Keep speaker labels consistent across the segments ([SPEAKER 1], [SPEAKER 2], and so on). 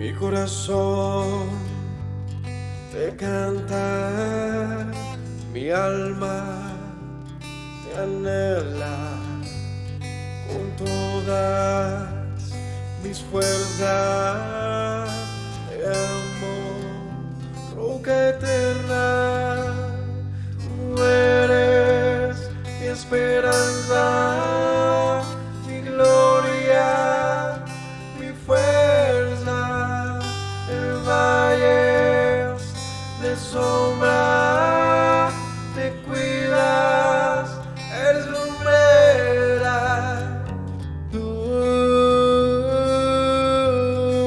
[SPEAKER 1] Mi corazón te canta, mi alma te anhela con todas mis fuerzas. Te amo, roca eterna, tú eres mi esperanza, mi gloria, mi fuerza. En valles de sombra te cuidas, eres lumbrera. Tú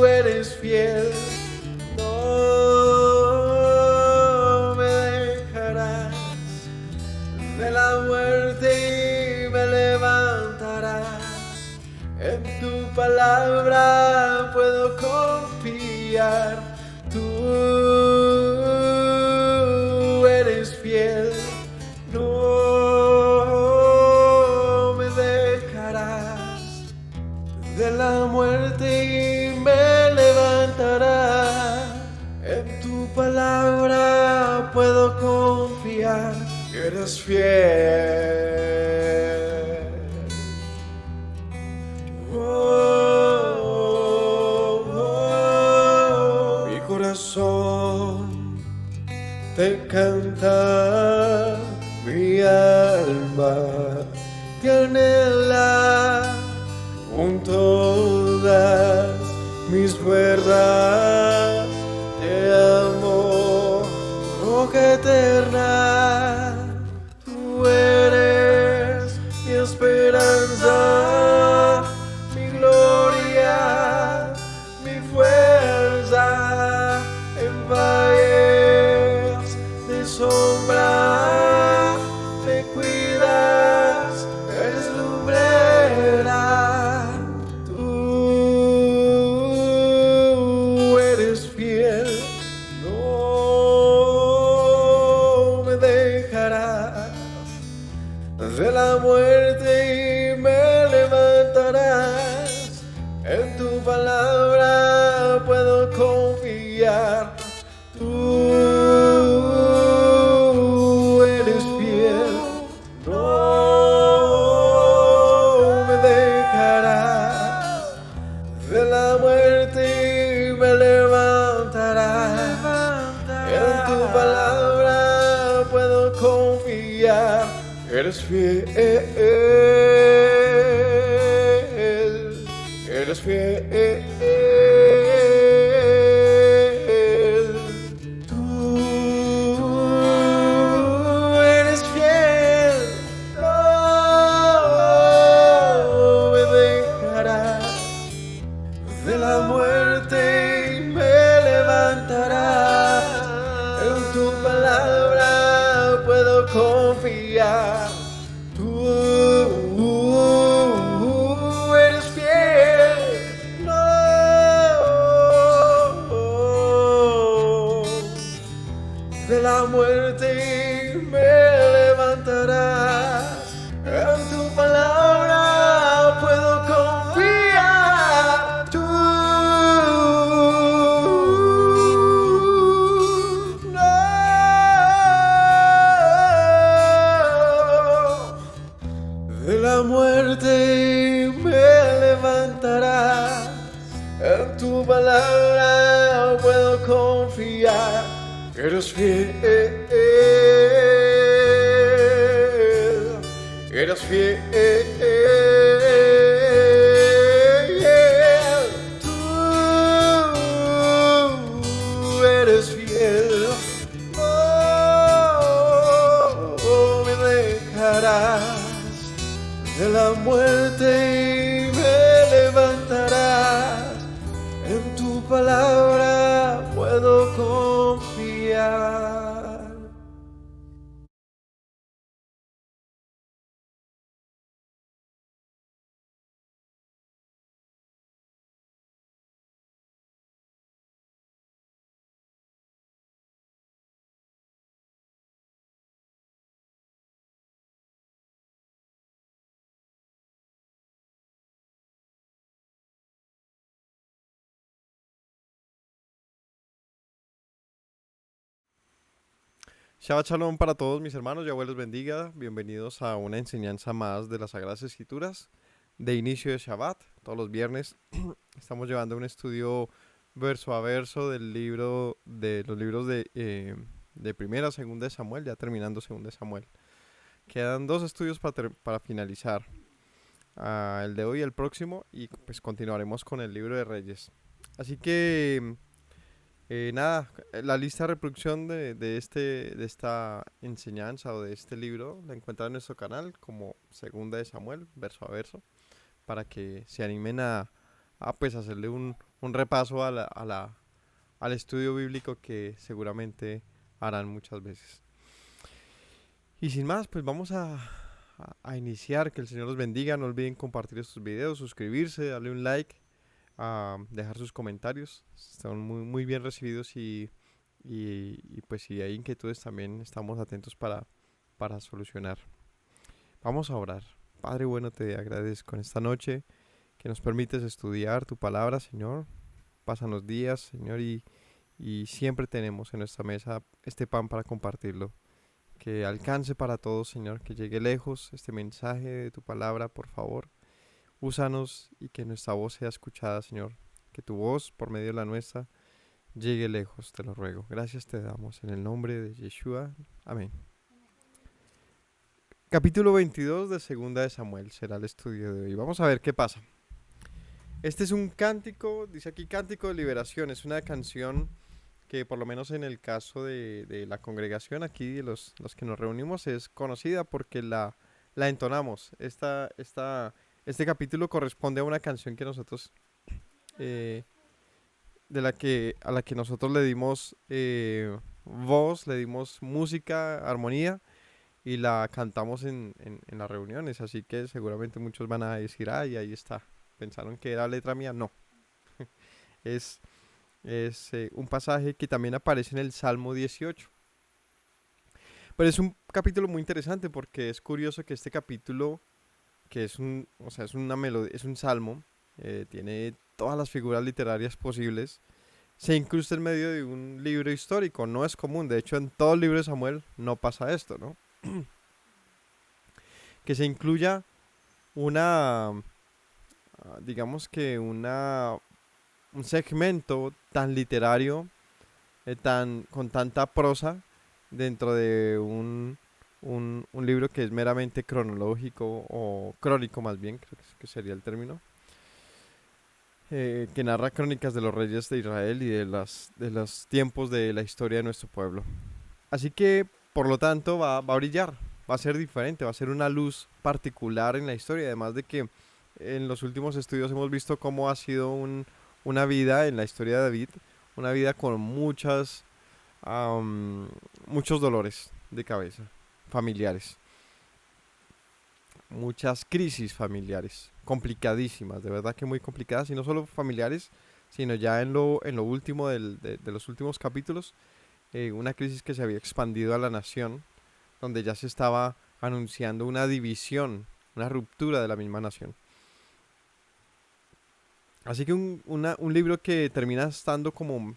[SPEAKER 1] eres fiel, no me dejarás. De la muerte y me levantarás. En tu palabra puedo confiar. Tú eres fiel, no me dejarás. De la muerte y me levantarás. En tu palabra puedo confiar. Eres fiel. Mi corazón te canta, mi alma te anhela con todas mis fuerzas. Te amo, roca eterna, tú eres mi esperanza, mi gloria, mi fuerza. En valles de sombra te cuidas, eres lumbrera. Tú eres fiel, no me dejarás. De la muerte y me levantarás. En tu palabra puedo confiar. Tú eres fiel, no me dejarás. De la muerte y me levantarás. En tu palabra puedo confiar. Eres fiel, eres fiel. Tú eres fiel, no me dejarás. De la muerte y me levantarás. En tu palabra puedo confiar. Tú eres fiel, no de la muerte y me levantarás. En tu palabra puedo confiar. Tú no de la muerte y me levantarás. En tu palabra puedo confiar. Eres fiel, eres fiel. Tú eres fiel, no me dejarás. De la muerte y me levantarás. En tu palabra puedo confiar. Shabbat Shalom para todos mis hermanos, Yahweh los bendiga. Bienvenidos a una enseñanza más de las Sagradas Escrituras de inicio de Shabbat. Todos los viernes estamos llevando un estudio verso a verso del libro de los libros de Primera, Segunda de Samuel, ya terminando Segunda de Samuel. Quedan 2 estudios para finalizar, el de hoy y el próximo, y pues continuaremos con el libro de Reyes. Así que nada, la lista de reproducción de esta enseñanza o de este libro la encuentran en nuestro canal como Segunda de Samuel, verso a verso, para que se animen a pues hacerle un repaso al estudio bíblico que seguramente harán muchas veces. Y sin más, pues vamos a iniciar. Que el Señor los bendiga. No olviden compartir estos videos, suscribirse, darle un like, a dejar sus comentarios. Están muy bien recibidos y pues si hay inquietudes también estamos atentos para solucionar. Vamos a orar. Padre bueno, te agradezco en esta noche que nos permites estudiar tu palabra, Señor. Pasan los días, Señor, y siempre tenemos en nuestra mesa este pan para compartirlo. Que alcance para todos, Señor, que llegue lejos este mensaje de tu palabra, por favor. Úsanos y que nuestra voz sea escuchada, Señor. Que tu voz, por medio de la nuestra, llegue lejos, te lo ruego. Gracias te damos en el nombre de Yeshua. Amén. Capítulo 22 de Segunda de Samuel será el estudio de hoy. Vamos a ver qué pasa. Este es un cántico, dice aquí cántico de liberación. Es una canción que por lo menos en el caso de la congregación aquí, de los que nos reunimos, es conocida porque la entonamos. Este capítulo corresponde a una canción que nosotros, a la que nosotros le dimos voz, le dimos música, armonía, y la cantamos en las reuniones. Así que seguramente muchos van a decir, ay, ahí está. ¿Pensaron que era letra mía? No. Es un pasaje que también aparece en el Salmo 18. Pero es un capítulo muy interesante porque es curioso que este capítulo, que es una melodía, es un salmo, tiene todas las figuras literarias posibles, se incrusta en medio de un libro histórico. No es común, de hecho en todo el libro de Samuel no pasa esto, ¿no? Que se incluya digamos que un segmento tan literario, con tanta prosa, dentro de un libro que es meramente cronológico, o crónico más bien, creo que sería el término, que narra crónicas de los reyes de Israel y de los tiempos de la historia de nuestro pueblo. Así que, por lo tanto, va a brillar, va a ser diferente, va a ser una luz particular en la historia, además de que en los últimos estudios hemos visto cómo ha sido una vida en la historia de David, una vida con muchos dolores de cabeza familiares, muchas crisis familiares, complicadísimas, de verdad que muy complicadas, y no solo familiares, sino ya en lo último de los últimos capítulos, una crisis que se había expandido a la nación, donde ya se estaba anunciando una división, una ruptura de la misma nación. Así que un libro que termina estando como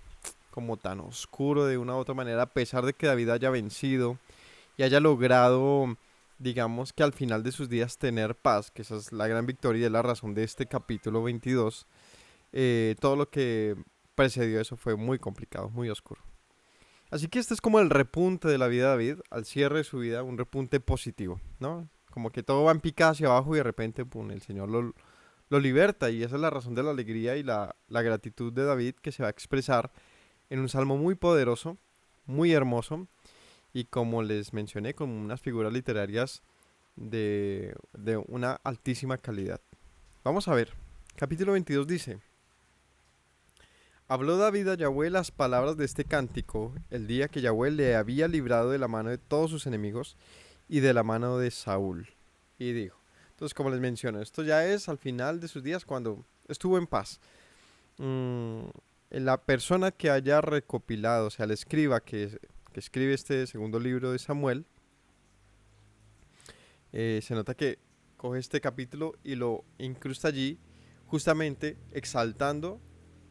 [SPEAKER 1] tan oscuro de una u otra manera, a pesar de que David haya vencido y haya logrado, digamos que al final de sus días, tener paz, que esa es la gran victoria y es la razón de este capítulo 22, todo lo que precedió eso fue muy complicado, muy oscuro. Así que este es como el repunte de la vida de David, al cierre de su vida, un repunte positivo, ¿no? Como que todo va en picada hacia abajo y de repente, pum, el Señor lo liberta, y esa es la razón de la alegría y la gratitud de David, que se va a expresar en un salmo muy poderoso, muy hermoso, y como les mencioné, con unas figuras literarias de una altísima calidad. Vamos a ver, capítulo 22 dice: Habló David a Yahweh las palabras de este cántico el día que Yahweh le había librado de la mano de todos sus enemigos y de la mano de Saúl. Y dijo, entonces, como les menciono, esto ya es al final de sus días, cuando estuvo en paz. La persona que haya recopilado, o sea, el escriba que escribe este segundo libro de Samuel, se nota que coge este capítulo y lo incrusta allí, justamente exaltando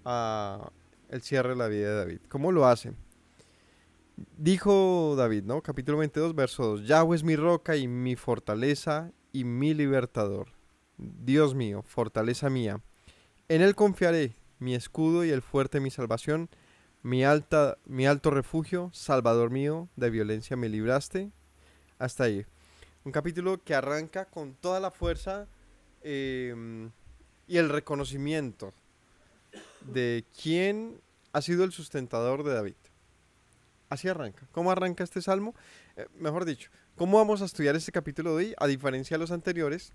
[SPEAKER 1] a el cierre de la vida de David. ¿Cómo lo hace? Dijo David, ¿no? Capítulo 22, verso 2. Yahweh es mi roca y mi fortaleza y mi libertador. Dios mío, fortaleza mía. En él confiaré, mi escudo y el fuerte de mi salvación, mi alto refugio, salvador mío, de violencia me libraste. Hasta ahí. Un capítulo que arranca con toda la fuerza y el reconocimiento de quién ha sido el sustentador de David. Así arranca. ¿Cómo arranca este salmo? Mejor dicho, ¿cómo vamos a estudiar este capítulo de hoy? A diferencia de los anteriores,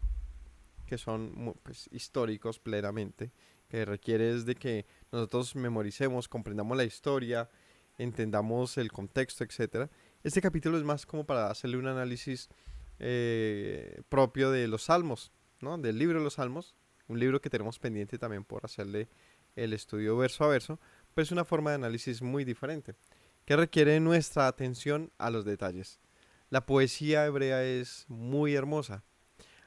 [SPEAKER 1] que son pues, históricos plenamente, que requiere es de que nosotros memoricemos, comprendamos la historia, entendamos el contexto, etcétera. Este capítulo es más como para hacerle un análisis propio de los salmos, ¿no? Del libro de los salmos, un libro que tenemos pendiente también por hacerle el estudio verso a verso, pero es una forma de análisis muy diferente, que requiere nuestra atención a los detalles. La poesía hebrea es muy hermosa.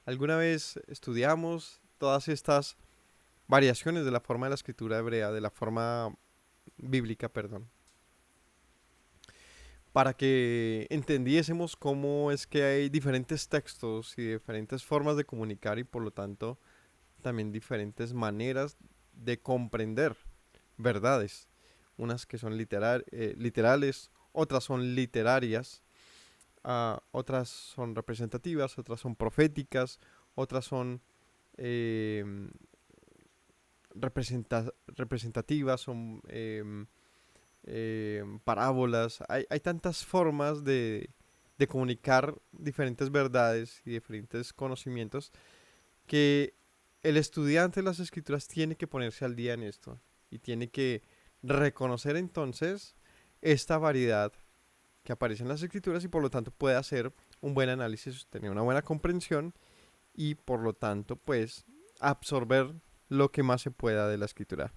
[SPEAKER 1] Alguna vez estudiamos todas estas variaciones de la forma de la escritura hebrea, de la forma bíblica, perdón, para que entendiésemos cómo es que hay diferentes textos y diferentes formas de comunicar y por lo tanto también diferentes maneras de comprender verdades. Unas que son literales, otras son literarias, otras son representativas, otras son proféticas, otras son eh, representativas, son parábolas. Hay tantas formas de comunicar diferentes verdades y diferentes conocimientos que el estudiante de las escrituras tiene que ponerse al día en esto y tiene que reconocer entonces esta variedad que aparece en las escrituras y por lo tanto puede hacer un buen análisis, tener una buena comprensión y por lo tanto pues absorber lo que más se pueda de la escritura.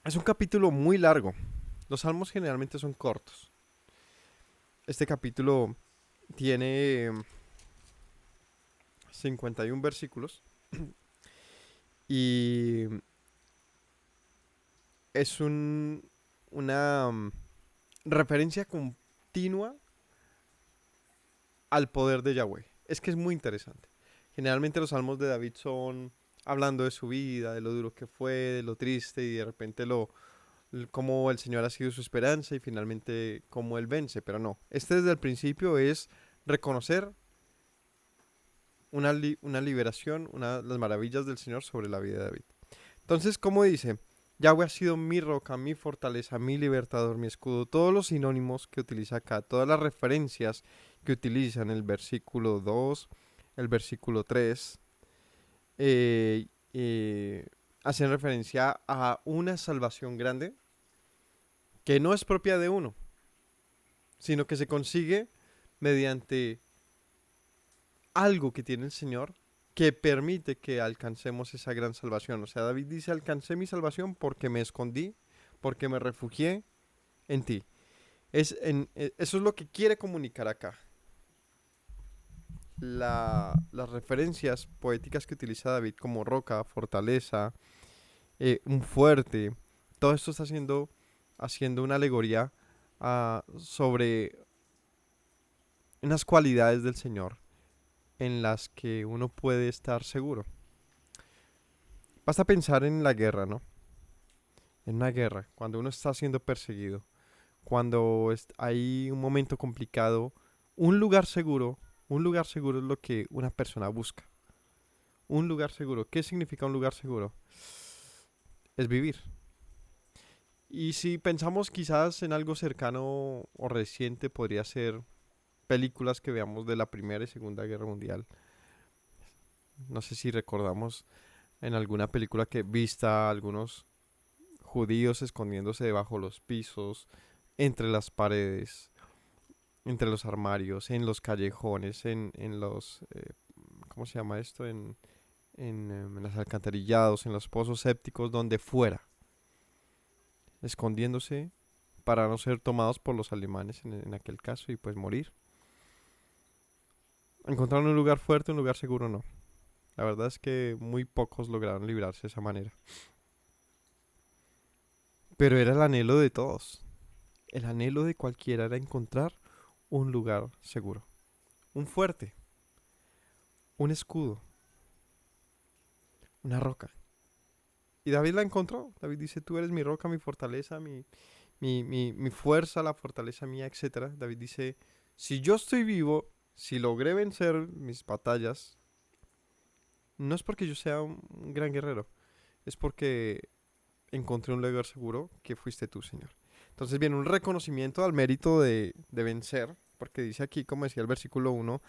[SPEAKER 1] Es un capítulo muy largo. Los salmos generalmente son cortos. Este capítulo tiene 51 versículos y es una referencia continua al poder de Yahweh. Es que es muy interesante. Generalmente los salmos de David son hablando de su vida, de lo duro que fue, de lo triste y de repente cómo el Señor ha sido su esperanza y finalmente cómo Él vence. Pero no, este desde el principio es reconocer una liberación, las maravillas del Señor sobre la vida de David. Entonces, ¿cómo dice? Yahweh ha sido mi roca, mi fortaleza, mi libertador, mi escudo. Todos los sinónimos que utiliza acá, todas las referencias que utiliza en el versículo 2, el versículo 3, eh, eh, hacen referencia a una salvación grande que no es propia de uno, sino que se consigue mediante algo que tiene el Señor que permite que alcancemos esa gran salvación. O sea, David dice, alcancé mi salvación porque me escondí, porque me refugié en ti. Eso es lo que quiere comunicar acá. Las referencias poéticas que utiliza David como roca, fortaleza, un fuerte, todo esto está haciendo una alegoría sobre unas cualidades del Señor en las que uno puede estar seguro. Basta pensar en la guerra, ¿no? En una guerra, cuando uno está siendo perseguido, cuando hay un momento complicado, un lugar seguro, un lugar seguro es lo que una persona busca. Un lugar seguro. ¿Qué significa un lugar seguro? Es vivir. Y si pensamos quizás en algo cercano o reciente, podría ser películas que veamos de la Primera y Segunda Guerra Mundial. No sé si recordamos en alguna película que vista algunos judíos escondiéndose debajo de los pisos, entre las paredes, entre los armarios, en los callejones, en los, ¿cómo se llama esto? En los alcantarillados, en los pozos sépticos, donde fuera, escondiéndose para no ser tomados por los alemanes en aquel caso y pues morir. Encontraron un lugar fuerte, un lugar seguro, no. La verdad es que muy pocos lograron librarse de esa manera. Pero era el anhelo de todos. El anhelo de cualquiera era encontrar un lugar seguro, un fuerte, un escudo, una roca. Y David la encontró. David dice, tú eres mi roca, mi fortaleza, mi fuerza, la fortaleza mía, etcétera. David dice, si yo estoy vivo, si logré vencer mis batallas, no es porque yo sea un gran guerrero, es porque encontré un lugar seguro que fuiste tú, Señor. Entonces viene un reconocimiento al mérito de vencer, porque dice aquí, como decía el versículo 1,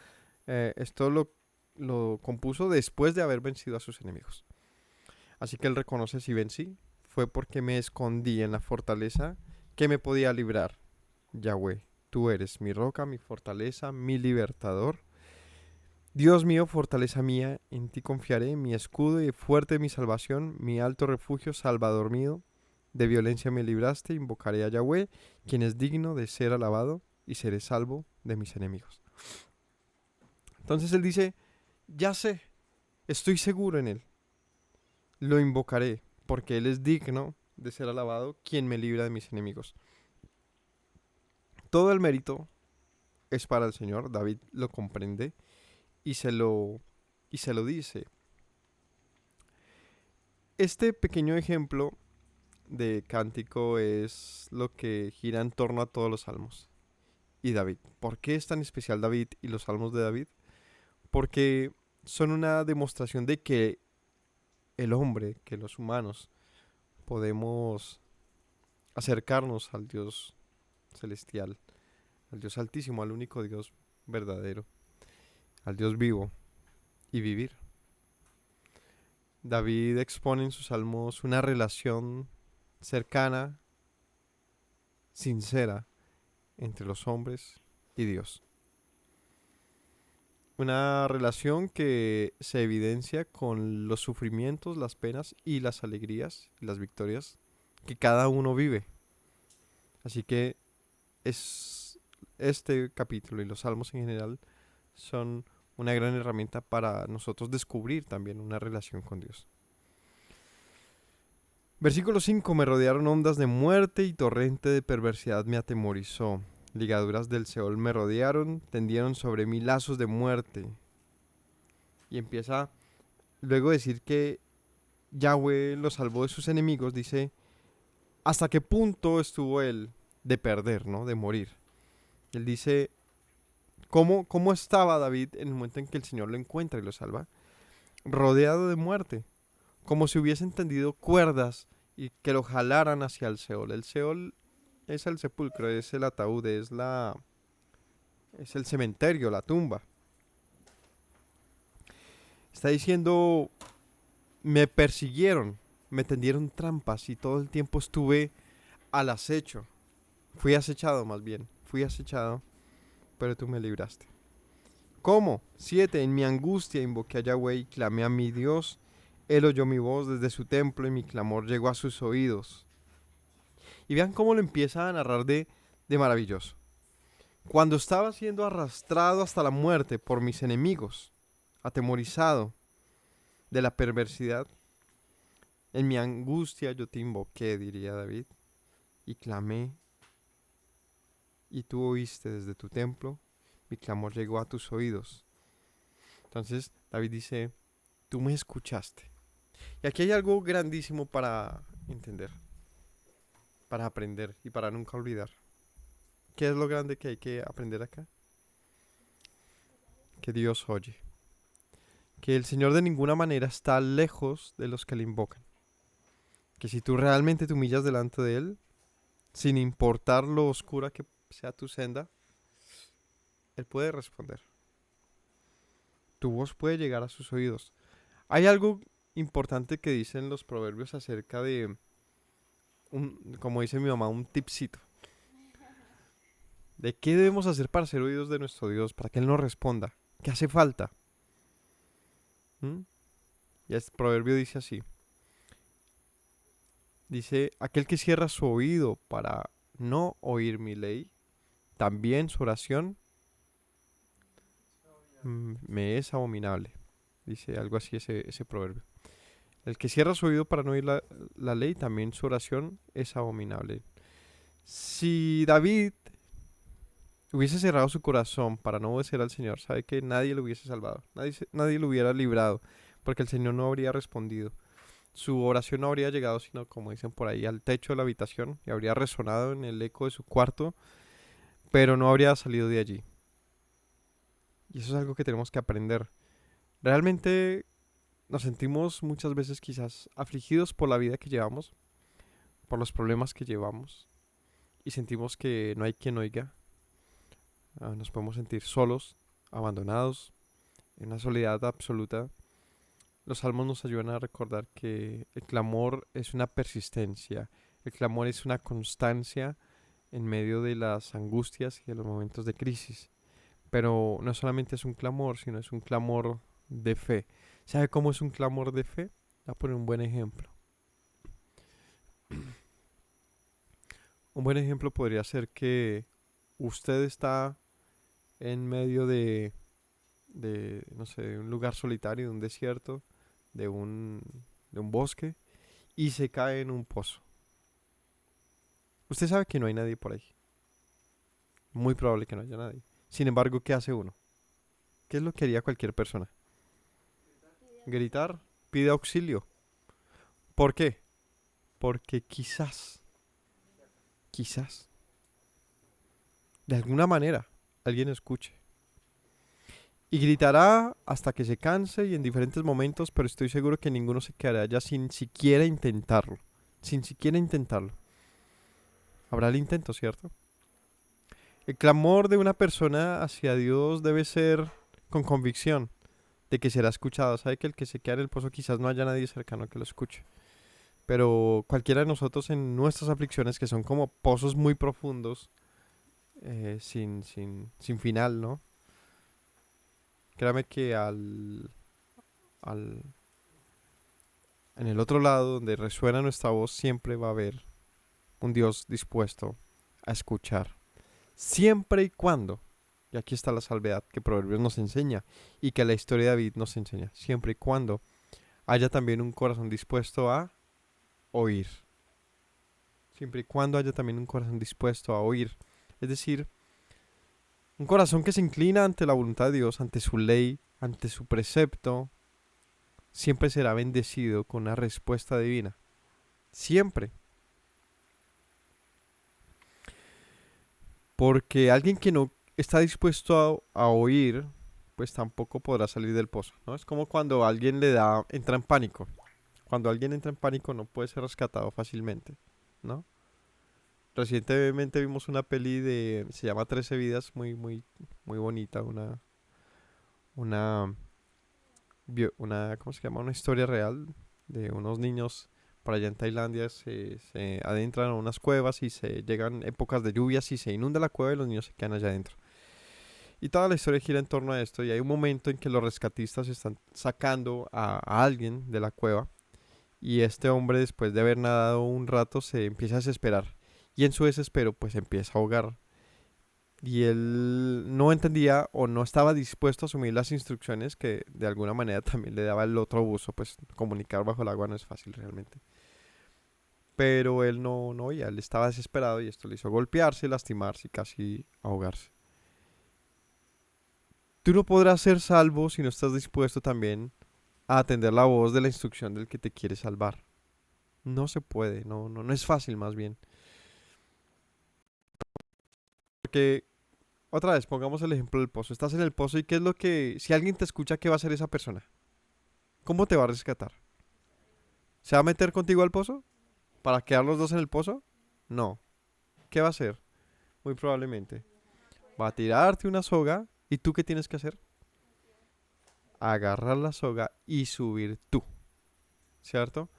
[SPEAKER 1] esto lo compuso después de haber vencido a sus enemigos. Así que él reconoce, si vencí, fue porque me escondí en la fortaleza que me podía librar. Yahweh, tú eres mi roca, mi fortaleza, mi libertador. Dios mío, fortaleza mía, en ti confiaré, mi escudo y fuerte mi salvación, mi alto refugio, salvador mío. De violencia me libraste, invocaré a Yahweh, quien es digno de ser alabado, y seré salvo de mis enemigos. Entonces él dice, ya sé, estoy seguro en él, lo invocaré, porque él es digno de ser alabado, quien me libra de mis enemigos. Todo el mérito es para el Señor, David lo comprende y se lo dice. Este pequeño ejemplo de cántico es lo que gira en torno a todos los salmos. Y David. ¿Por qué es tan especial David y los salmos de David? Porque son una demostración de que el hombre, que los humanos, podemos acercarnos al Dios celestial, al Dios altísimo, al único Dios verdadero, al Dios vivo y vivir. David expone en sus salmos una relación cercana, sincera, entre los hombres y Dios. Una relación que se evidencia con los sufrimientos, las penas y las alegrías y las victorias que cada uno vive. Así que este capítulo y los salmos en general son una gran herramienta para nosotros descubrir también una relación con Dios. Versículo 5. Me rodearon ondas de muerte y torrente de perversidad me atemorizó. Ligaduras del Seol me rodearon, tendieron sobre mí lazos de muerte. Y empieza luego a decir que Yahweh lo salvó de sus enemigos. Dice, ¿hasta qué punto estuvo él de perder, ¿no? De morir? Él dice, ¿cómo estaba David en el momento en que el Señor lo encuentra y lo salva? Rodeado de muerte, como si hubiesen tendido cuerdas y que lo jalaran hacia el Seol. El Seol es el sepulcro, es el ataúd, es el cementerio, la tumba. Está diciendo, me persiguieron, me tendieron trampas y todo el tiempo estuve al acecho. Fui acechado más bien, fui acechado, pero tú me libraste. ¿Cómo? 7. En mi angustia invoqué a Yahweh y clamé a mi Dios. Él oyó mi voz desde su templo y mi clamor llegó a sus oídos. Y vean cómo lo empieza a narrar de maravilloso. Cuando estaba siendo arrastrado hasta la muerte por mis enemigos, atemorizado de la perversidad, en mi angustia yo te invoqué, diría David, y clamé, y tú oíste desde tu templo, mi clamor llegó a tus oídos. Entonces David dice, tú me escuchaste. Y aquí hay algo grandísimo para entender, para aprender y para nunca olvidar. ¿Qué es lo grande que hay que aprender acá? Que Dios oye. Que el Señor de ninguna manera está lejos de los que le invocan. Que si tú realmente te humillas delante de Él, sin importar lo oscura que sea tu senda, Él puede responder. Tu voz puede llegar a sus oídos. Hay algo importante que dicen los proverbios acerca de, como dice mi mamá, un tipcito. ¿De qué debemos hacer para ser oídos de nuestro Dios? Para que Él nos responda. ¿Qué hace falta? Y este proverbio dice así. Dice, aquel que cierra su oído para no oír mi ley, también su oración me es abominable. Dice algo así ese proverbio. El que cierra su oído para no oír la ley, también su oración es abominable. Si David hubiese cerrado su corazón para no obedecer al Señor, sabe que nadie lo hubiese salvado, nadie lo hubiera librado, porque el Señor no habría respondido. Su oración no habría llegado, sino, como dicen por ahí, al techo de la habitación y habría resonado en el eco de su cuarto, pero no habría salido de allí. Y eso es algo que tenemos que aprender. Realmente nos sentimos muchas veces quizás afligidos por la vida que llevamos, por los problemas que llevamos, y sentimos que no hay quien oiga. Nos podemos sentir solos, abandonados, en una soledad absoluta. Los salmos nos ayudan a recordar que el clamor es una persistencia, el clamor es una constancia en medio de las angustias y de los momentos de crisis. Pero no solamente es un clamor, sino es un clamor de fe. ¿Sabe cómo es un clamor de fe? Voy a poner un buen ejemplo. Un buen ejemplo podría ser que usted está en medio no sé, de un lugar solitario, de un desierto, de un, de un bosque, y se cae en un pozo. Usted sabe que no hay nadie por ahí. Muy probable que no haya nadie. Sin embargo, ¿qué hace uno? ¿Qué es lo que haría cualquier persona? Gritar, pide auxilio. ¿Por qué? Porque quizás, de alguna manera, alguien escuche. Y gritará hasta que se canse y en diferentes momentos, pero estoy seguro que ninguno se quedará allá sin siquiera intentarlo. Sin siquiera intentarlo. Habrá el intento, ¿cierto? El clamor de una persona hacia Dios debe ser con convicción de que será escuchado. Sabe que el que se queda en el pozo quizás no haya nadie cercano que lo escuche. Pero cualquiera de nosotros en nuestras aflicciones, que son como pozos muy profundos, sin final, ¿no? Créame que al, en el otro lado, donde resuena nuestra voz, siempre va a haber un Dios dispuesto a escuchar. Siempre y cuando, y aquí está la salvedad que Proverbios nos enseña y que la historia de David nos enseña, siempre y cuando haya también un corazón dispuesto a oír. Siempre y cuando haya también un corazón dispuesto a oír. Es decir, un corazón que se inclina ante la voluntad de Dios, ante su ley, ante su precepto, siempre será bendecido con una respuesta divina. Siempre. Porque alguien que no está dispuesto a oír, pues tampoco podrá salir del pozo, ¿no? Es como cuando alguien entra en pánico. Cuando alguien entra en pánico no puede ser rescatado fácilmente, ¿no? Recientemente vimos una peli se llama 13 vidas, muy bonita, una, ¿cómo se llama? Una historia real de unos niños por allá en Tailandia se adentran a unas cuevas y se llegan épocas de lluvias y se inunda la cueva y los niños se quedan allá adentro. Y toda la historia gira en torno a esto y hay un momento en que los rescatistas están sacando a alguien de la cueva y este hombre después de haber nadado un rato se empieza a desesperar y en su desespero pues empieza a ahogar y él no entendía o no estaba dispuesto a asumir las instrucciones que de alguna manera también le daba el otro buzo, pues comunicar bajo el agua no es fácil realmente. Pero él no oía, él estaba desesperado y esto le hizo golpearse, lastimarse y casi ahogarse. Tú no podrás ser salvo si no estás dispuesto también a atender la voz de la instrucción del que te quiere salvar. No se puede, no es fácil más bien. Porque, otra vez, pongamos el ejemplo del pozo. Estás en el pozo y ¿qué es lo que, si alguien te escucha, qué va a hacer esa persona? ¿Cómo te va a rescatar? ¿Se va a meter contigo al pozo? ¿Para quedar los dos en el pozo? No. ¿Qué va a hacer? Muy probablemente. Va a tirarte una soga y ¿tú qué tienes que hacer? Agarrar la soga y subir tú, ¿cierto?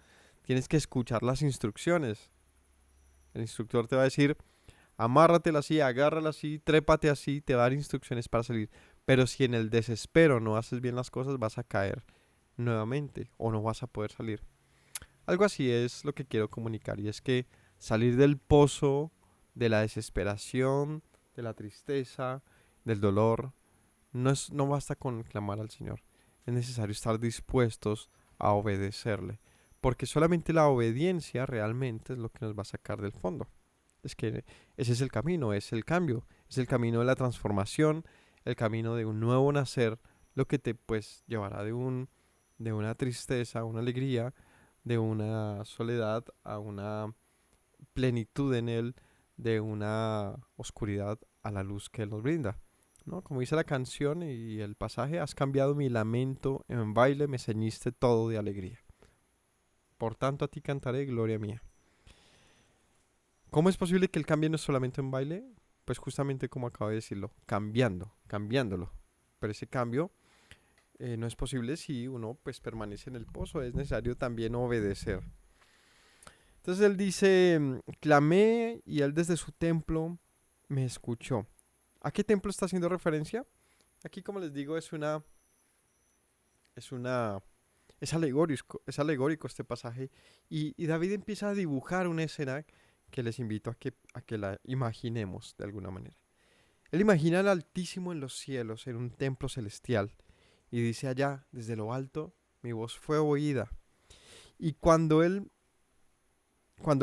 [SPEAKER 1] Tienes que escuchar las instrucciones. El instructor te va a decir, amárratela así, agárrala así, trépate así, te va a dar instrucciones para salir. Pero si en el desespero no haces bien las cosas, vas a caer nuevamente o no vas a poder salir. Algo así es lo que quiero comunicar y es que salir del pozo, de la desesperación, de la tristeza, del dolor, no basta con clamar al Señor. Es necesario estar dispuestos a obedecerle. Porque solamente la obediencia realmente es lo que nos va a sacar del fondo. Es que ese es el camino, es el cambio, es el camino de la transformación, el camino de un nuevo nacer, lo que te pues llevará de una tristeza a una alegría, de una soledad a una plenitud en él, de una oscuridad a la luz que él nos brinda. ¿No? Como dice la canción y el pasaje, has cambiado mi lamento en baile, me ceñiste todo de alegría. Por tanto a ti cantaré, gloria mía. ¿Cómo es posible que el cambie no solamente en baile? Pues justamente como acabo de decirlo, cambiándolo. Pero ese cambio no es posible si uno pues permanece en el pozo, es necesario también obedecer. Entonces él dice, clamé y él desde su templo me escuchó. ¿A qué templo está haciendo referencia? Aquí, como les digo, es una, es alegórico este pasaje. Y David empieza a dibujar una escena que les invito a que la imaginemos de alguna manera. Él imagina al Altísimo en los cielos, en un templo celestial, y dice allá, desde lo alto, mi voz fue oída. Y cuando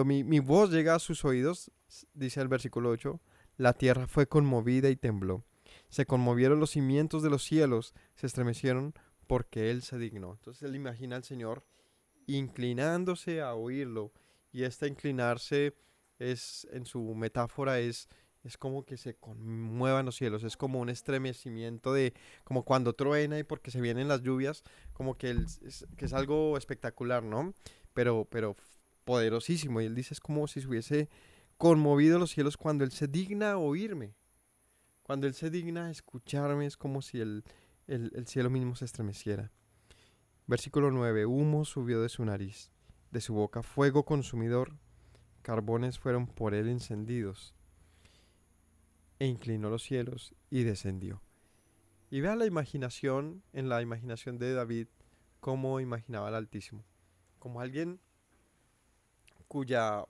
[SPEAKER 1] mi voz llega a sus oídos, dice el versículo 8, la tierra fue conmovida y tembló. Se conmovieron los cimientos de los cielos, se estremecieron porque Él se dignó. Entonces él imagina al Señor inclinándose a oírlo. Y este inclinarse es, en su metáfora, es como que se conmuevan los cielos. Es como un estremecimiento de, como cuando truena y porque se vienen las lluvias, como que es algo espectacular, ¿no? Pero poderosísimo. Y él dice, es como si se hubiese conmovido los cielos cuando Él se digna a oírme. Cuando Él se digna a escucharme, es como si el cielo mismo se estremeciera. Versículo 9. Humo subió de su nariz, de su boca fuego consumidor, carbones fueron por él encendidos, e inclinó los cielos y descendió. Y vea la imaginación, en la imaginación de David, cómo imaginaba al Altísimo, como alguien cuya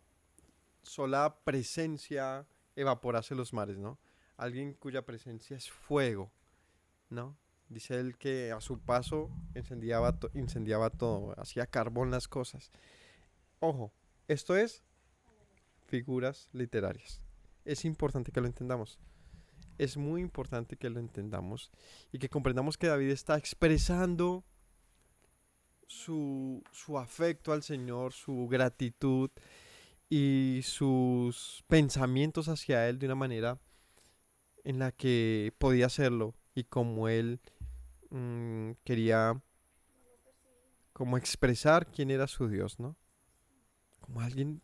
[SPEAKER 1] sola presencia evaporase los mares, ¿no? Alguien cuya presencia es fuego, ¿no? Dice él que a su paso incendiaba todo, hacía carbón las cosas. Ojo, esto es figuras literarias. Es importante que lo entendamos. Es muy importante que lo entendamos y que comprendamos que David está expresando su afecto al Señor, su gratitud y sus pensamientos hacia Él de una manera en la que podía hacerlo y como Él quería como expresar quién era su Dios, ¿no? Como alguien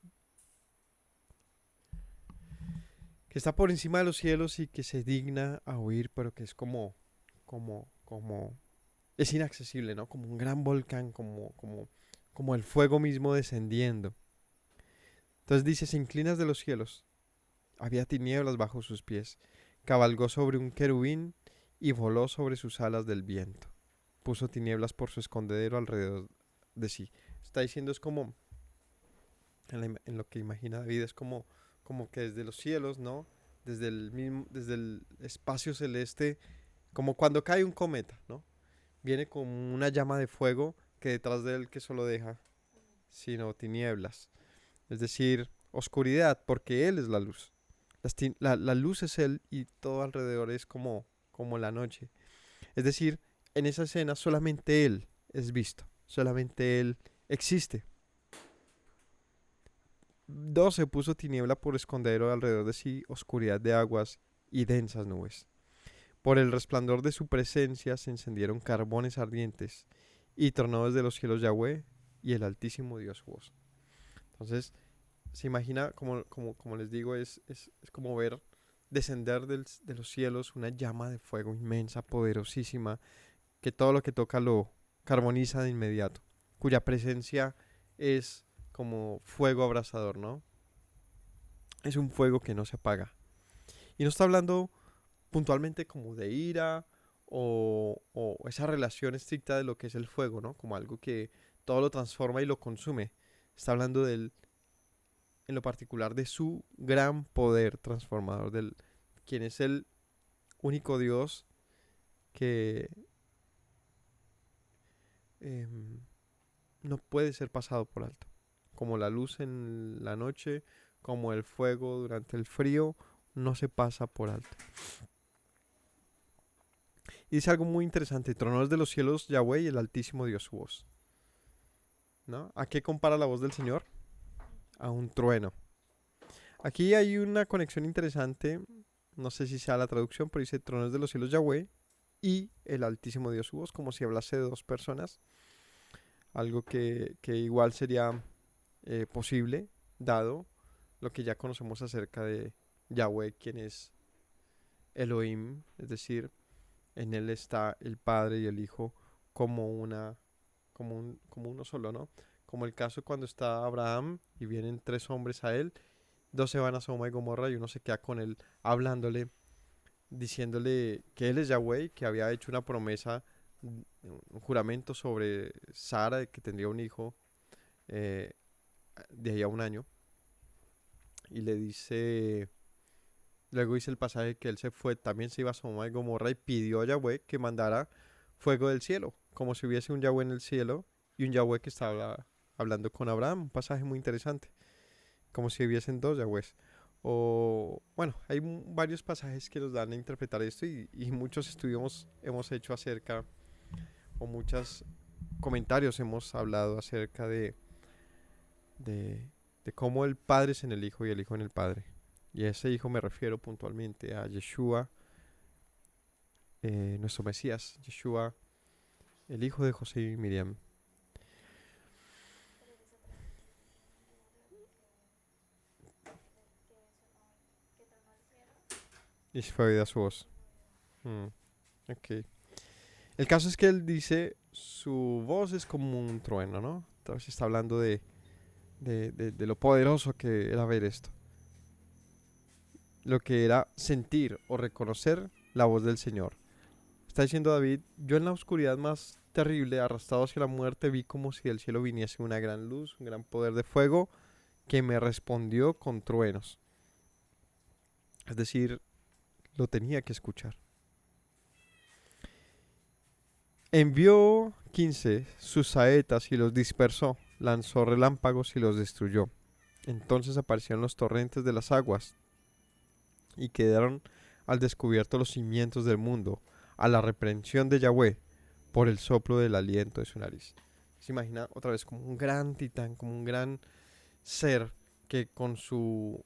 [SPEAKER 1] que está por encima de los cielos y que se digna a oír, pero que es como, es inaccesible, ¿no? Como un gran volcán, como el fuego mismo descendiendo. Entonces dice, se inclinas de los cielos, había tinieblas bajo sus pies, cabalgó sobre un querubín y voló sobre sus alas del viento. Puso tinieblas por su escondedero alrededor de sí. Está diciendo es como, en lo que imagina David, es como que desde los cielos, ¿no? Desde el espacio celeste, como cuando cae un cometa, ¿no? Viene como una llama de fuego que detrás de él que solo deja, sino tinieblas. Es decir, oscuridad, porque Él es la luz. La luz es Él y todo alrededor es como la noche. Es decir, en esa escena solamente Él es visto, solamente Él existe. 12 puso tiniebla por escondedero alrededor de sí, oscuridad de aguas y densas nubes. Por el resplandor de su presencia se encendieron carbones ardientes y tornó desde los cielos Yahweh y el Altísimo dio su voz. Entonces, se imagina, como les digo, es como ver descender de los cielos una llama de fuego inmensa, poderosísima, que todo lo que toca lo carboniza de inmediato, cuya presencia es como fuego abrasador, ¿no? Es un fuego que no se apaga. Y no está hablando puntualmente como de ira o esa relación estricta de lo que es el fuego, ¿no? Como algo que todo lo transforma y lo consume. Está hablando del, en lo particular de su gran poder transformador, del quien es el único Dios que no puede ser pasado por alto. Como la luz en la noche, como el fuego durante el frío, no se pasa por alto. Y dice algo muy interesante, tronó desde los cielos Yahweh y el Altísimo dio su voz. ¿No? ¿A qué compara la voz del Señor? A un trueno. Aquí hay una conexión interesante, no sé si sea la traducción, pero dice tronos de los cielos Yahweh y el Altísimo dio su voz, como si hablase de dos personas, algo que igual sería posible, dado lo que ya conocemos acerca de Yahweh, quien es Elohim, es decir, en él está el Padre y el Hijo como como uno solo, ¿no? Como el caso cuando está Abraham y vienen tres hombres a él, dos se van a Sodoma y Gomorra y uno se queda con él hablándole, diciéndole que él es Yahweh, que había hecho una promesa, un juramento sobre Sara de que tendría un hijo eh, de ahí a un año. Y le dice, luego dice el pasaje que él se fue, también se iba a Sodoma y Gomorra y pidió a Yahweh que mandara fuego del cielo, como si hubiese un Yahweh en el cielo y un Yahweh que estaba hablando con Abraham. Un pasaje muy interesante, como si hubiesen dos Yahwehs. O, bueno, hay varios pasajes que nos dan a interpretar esto y muchos estudios hemos hecho acerca, o muchos comentarios hemos hablado acerca de, de cómo el Padre es en el Hijo y el Hijo en el Padre. Y a ese Hijo me refiero puntualmente a Yeshua, nuestro Mesías, Yeshua, el hijo de José y Miriam. Y se fue oída su voz. Mm, ok. El caso es que él dice, su voz es como un trueno, ¿no? Entonces está hablando de lo poderoso que era ver esto. Lo que era sentir o reconocer la voz del Señor. Está diciendo David, yo en la oscuridad más terrible, arrastrado hacia la muerte, vi como si del cielo viniese una gran luz, un gran poder de fuego que me respondió con truenos. Es decir, lo tenía que escuchar. Envió 15 sus saetas y los dispersó, lanzó relámpagos y los destruyó. Entonces aparecieron los torrentes de las aguas y quedaron al descubierto los cimientos del mundo, a la reprensión de Yahweh por el soplo del aliento de su nariz. Se imagina otra vez como un gran titán, como un gran ser que con su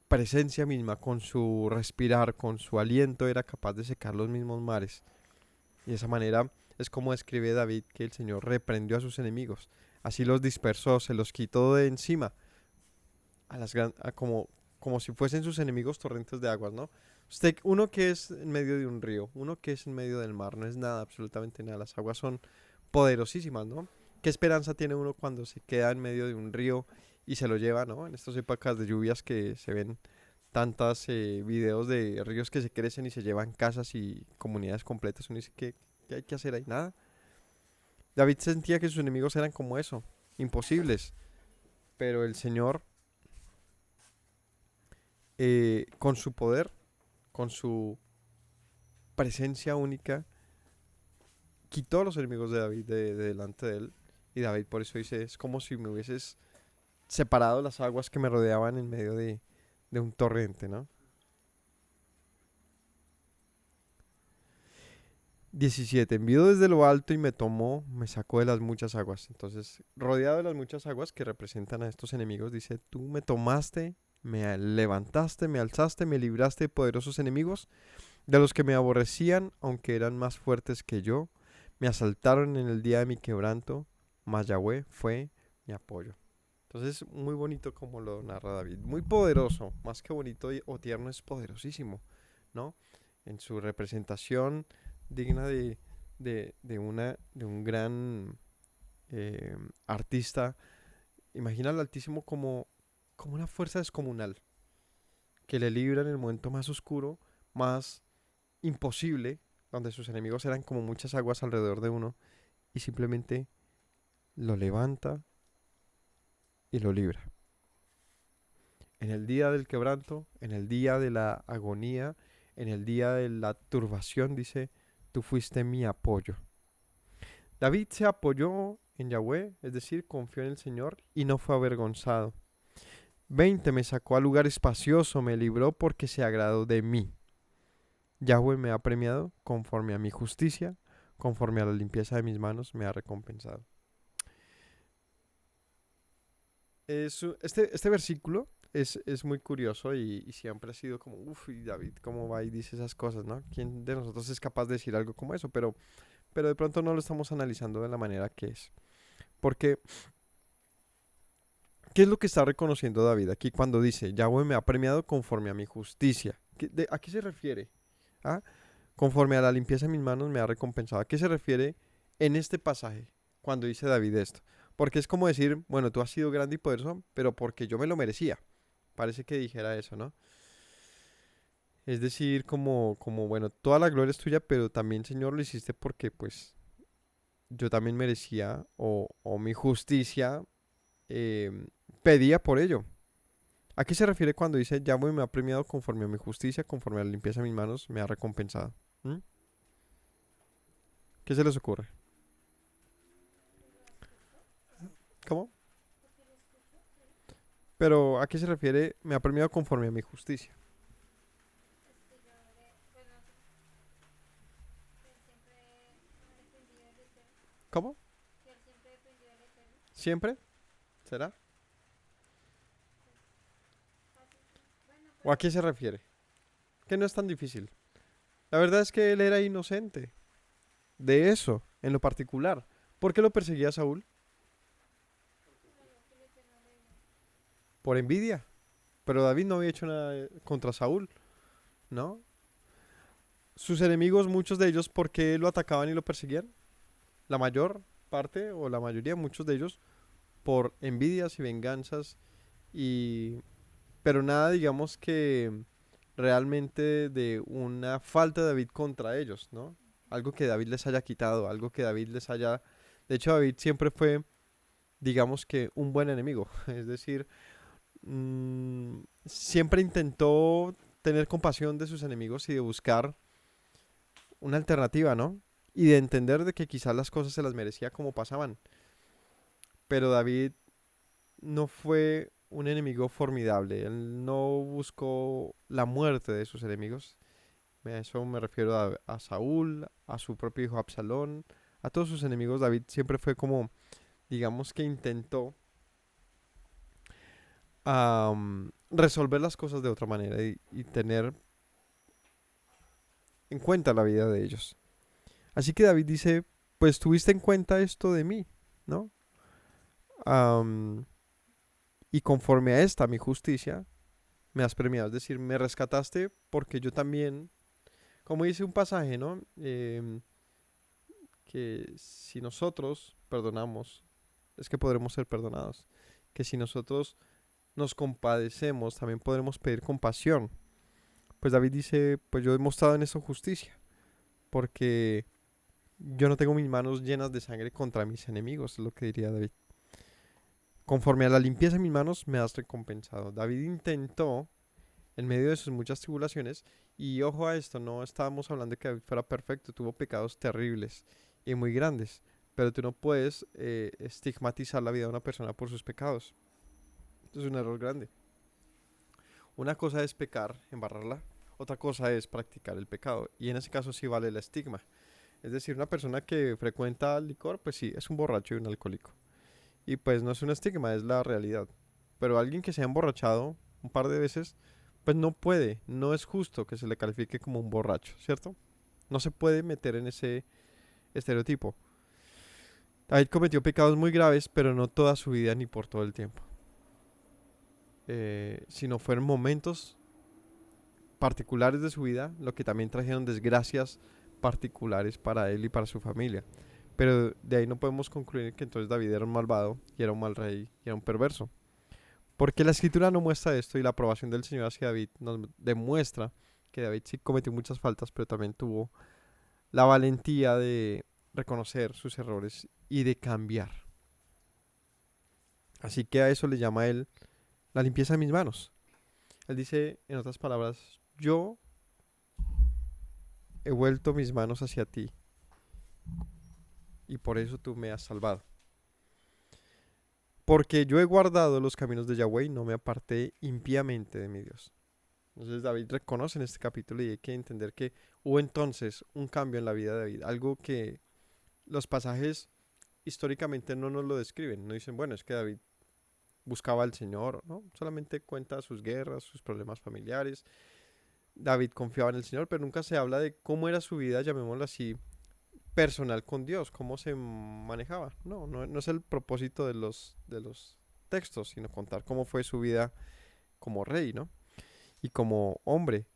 [SPEAKER 1] presencia misma, con su respirar, con su aliento era capaz de secar los mismos mares. Y de esa manera es como describe David que el Señor reprendió a sus enemigos. Así los dispersó, se los quitó de encima, como si fuesen sus enemigos torrentes de aguas, ¿no? Usted, uno que es en medio de un río, uno que es en medio del mar, no es nada, absolutamente nada. Las aguas son poderosísimas, ¿no? ¿Qué esperanza tiene uno cuando se queda en medio de un río y se lo lleva, ¿no? En estas épocas de lluvias que se ven tantas videos de ríos que se crecen y se llevan casas y comunidades completas. Uno dice, ¿qué hay que hacer ahí? Nada. David sentía que sus enemigos eran como eso, imposibles. Pero el Señor, con su poder, con su presencia única, quitó a los enemigos de David de delante de él. Y David por eso dice, es como si me hubieses separado las aguas que me rodeaban en medio de un torrente, ¿no? 17. Envió desde lo alto y me tomó, me sacó de las muchas aguas. Entonces, rodeado de las muchas aguas que representan a estos enemigos, dice, tú me tomaste, me levantaste, me alzaste, me libraste de poderosos enemigos, de los que me aborrecían, aunque eran más fuertes que yo. Me asaltaron en el día de mi quebranto, mas Yahweh fue mi apoyo. Entonces, muy bonito como lo narra David. Muy poderoso, más que bonito o tierno, es poderosísimo, ¿no? En su representación digna de un gran eh, artista. Imagina al Altísimo como una fuerza descomunal que le libra en el momento más oscuro, más imposible, donde sus enemigos eran como muchas aguas alrededor de uno, y simplemente lo levanta y lo libra. En el día del quebranto, en el día de la agonía, en el día de la turbación, dice, tú fuiste mi apoyo. David se apoyó en Yahweh, es decir, confió en el Señor y no fue avergonzado. 20 me sacó a lugar espacioso, me libró porque se agradó de mí. Yahweh me ha premiado conforme a mi justicia, conforme a la limpieza de mis manos me ha recompensado. Este versículo es muy curioso y siempre ha sido como, uff, y David, ¿cómo va y dice esas cosas, no? ¿Quién de nosotros es capaz de decir algo como eso? Pero de pronto no lo estamos analizando de la manera que es. Porque, ¿qué es lo que está reconociendo David aquí cuando dice, Yahweh me ha premiado conforme a mi justicia? ¿A qué se refiere? ¿Ah? Conforme a la limpieza de mis manos me ha recompensado. ¿A qué se refiere en este pasaje cuando dice David esto? Porque es como decir, bueno, tú has sido grande y poderoso, pero porque yo me lo merecía. Parece que dijera eso, ¿no? Es decir, como bueno, toda la gloria es tuya, pero también, Señor, lo hiciste porque, pues, yo también merecía o mi justicia eh, pedía por ello. ¿A qué se refiere cuando dice, Yahweh me ha premiado conforme a mi justicia, conforme a la limpieza de mis manos, me ha recompensado? ¿Mm? ¿Qué se les ocurre? ¿Cómo? Pero ¿a qué se refiere? Me ha premiado conforme a mi justicia. ¿Cómo? ¿Siempre? ¿Será? ¿O a qué se refiere? Que no es tan difícil. La verdad es que él era inocente de eso, en lo particular. ¿Por qué lo perseguía Saúl? Por envidia. Pero David no había hecho nada contra Saúl, ¿no? Sus enemigos, muchos de ellos, ¿por qué lo atacaban y lo perseguían? La mayor parte o la mayoría, muchos de ellos, por envidias y venganzas y pero nada, digamos que realmente de una falta de David contra ellos, ¿no? Algo que David les haya quitado, algo que David les haya... De hecho, David siempre fue, digamos que, un buen enemigo. Es decir, siempre intentó tener compasión de sus enemigos y de buscar una alternativa, ¿no? Y de entender de que quizás las cosas se las merecía como pasaban. Pero David no fue un enemigo formidable. Él no buscó la muerte de sus enemigos. A eso me refiero a Saúl, a su propio hijo Absalón, a todos sus enemigos. David siempre fue como, digamos que intentó resolver las cosas de otra manera y tener en cuenta la vida de ellos. Así que David dice, pues tuviste en cuenta esto de mí, ¿no? Am, y conforme a esta mi justicia, me has premiado. Es decir, me rescataste porque yo también, como dice un pasaje, ¿no? Que si nosotros perdonamos, es que podremos ser perdonados. Que si nosotros nos compadecemos, también podremos pedir compasión. Pues David dice, pues yo he mostrado en eso justicia, porque yo no tengo mis manos llenas de sangre contra mis enemigos, es lo que diría David. Conforme a la limpieza de mis manos me has recompensado. David intentó, en medio de sus muchas tribulaciones, y ojo a esto, no estábamos hablando de que David fuera perfecto, tuvo pecados terribles y muy grandes, pero tú no puedes estigmatizar la vida de una persona por sus pecados. Esto es un error grande. Una cosa es pecar, embarrarla, otra cosa es practicar el pecado, y en ese caso sí vale el estigma. Es decir, una persona que frecuenta licor, pues sí, es un borracho y un alcohólico. Y pues no es un estigma, es la realidad. Pero alguien que se ha emborrachado un par de veces, pues no puede, no es justo que se le califique como un borracho, ¿cierto? No se puede meter en ese estereotipo. David cometió pecados muy graves, pero no toda su vida ni por todo el tiempo. Sino fueron momentos particulares de su vida, lo que también trajeron desgracias particulares para él y para su familia. Pero de ahí no podemos concluir que entonces David era un malvado y era un mal rey y era un perverso. Porque la escritura no muestra esto y la aprobación del Señor hacia David nos demuestra que David sí cometió muchas faltas, pero también tuvo la valentía de reconocer sus errores y de cambiar. Así que a eso le llama él la limpieza de mis manos. Él dice, en otras palabras, yo he vuelto mis manos hacia ti y por eso tú me has salvado. Porque yo he guardado los caminos de Yahweh y no me aparté impíamente de mi Dios. Entonces David reconoce en este capítulo y hay que entender que hubo entonces un cambio en la vida de David, algo que los pasajes históricamente no nos lo describen, no dicen, bueno, es que David buscaba al Señor, ¿no? Solamente cuenta sus guerras, sus problemas familiares. David confiaba en el Señor, pero nunca se habla de cómo era su vida, llamémoslo así, personal con Dios, cómo se manejaba. No es el propósito de los textos, sino contar cómo fue su vida como rey, ¿no? Y como hombre.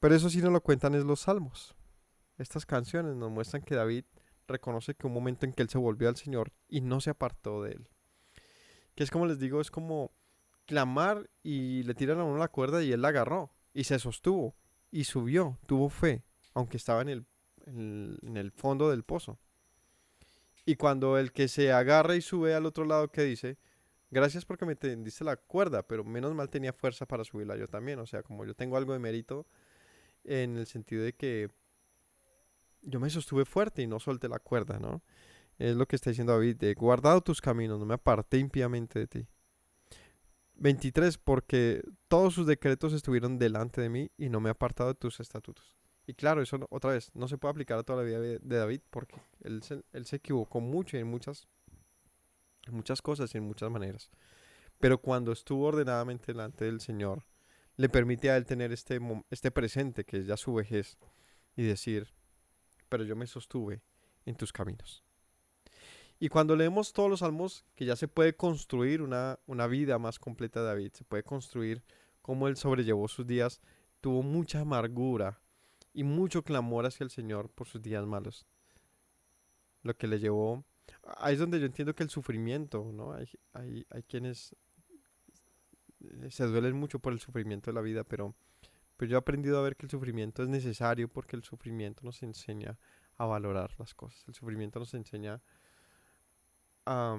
[SPEAKER 1] Pero eso sí nos lo cuentan es los salmos. Estas canciones nos muestran que David reconoce que un momento en que él se volvió al Señor y no se apartó de él. Que es como les digo, es como clamar y le tiran a uno la cuerda y él la agarró y se sostuvo y subió, tuvo fe, aunque estaba en el fondo del pozo. Y cuando el que se agarra y sube al otro lado, que dice, gracias porque me tendiste la cuerda, pero menos mal tenía fuerza para subirla yo también. O sea, como yo tengo algo de mérito en el sentido de que yo me sostuve fuerte y no solté la cuerda, ¿no? Es lo que está diciendo David, he guardado tus caminos, no me aparté impíamente de ti. 23, porque todos sus decretos estuvieron delante de mí y no me he apartado de tus estatutos. Y claro, eso otra vez no se puede aplicar a toda la vida de David porque él se equivocó mucho en muchas cosas y en muchas maneras. Pero cuando estuvo ordenadamente delante del Señor, le permite a él tener este presente que es ya su vejez y decir, pero yo me sostuve en tus caminos. Y cuando leemos todos los salmos, que ya se puede construir una vida más completa de David, se puede construir cómo él sobrellevó sus días, tuvo mucha amargura y mucho clamor hacia el Señor por sus días malos. Lo que le llevó, ahí es donde yo entiendo que el sufrimiento, ¿no? Hay quienes se duelen mucho por el sufrimiento de la vida, pero yo he aprendido a ver que el sufrimiento es necesario porque el sufrimiento nos enseña a valorar las cosas. El sufrimiento nos enseña a,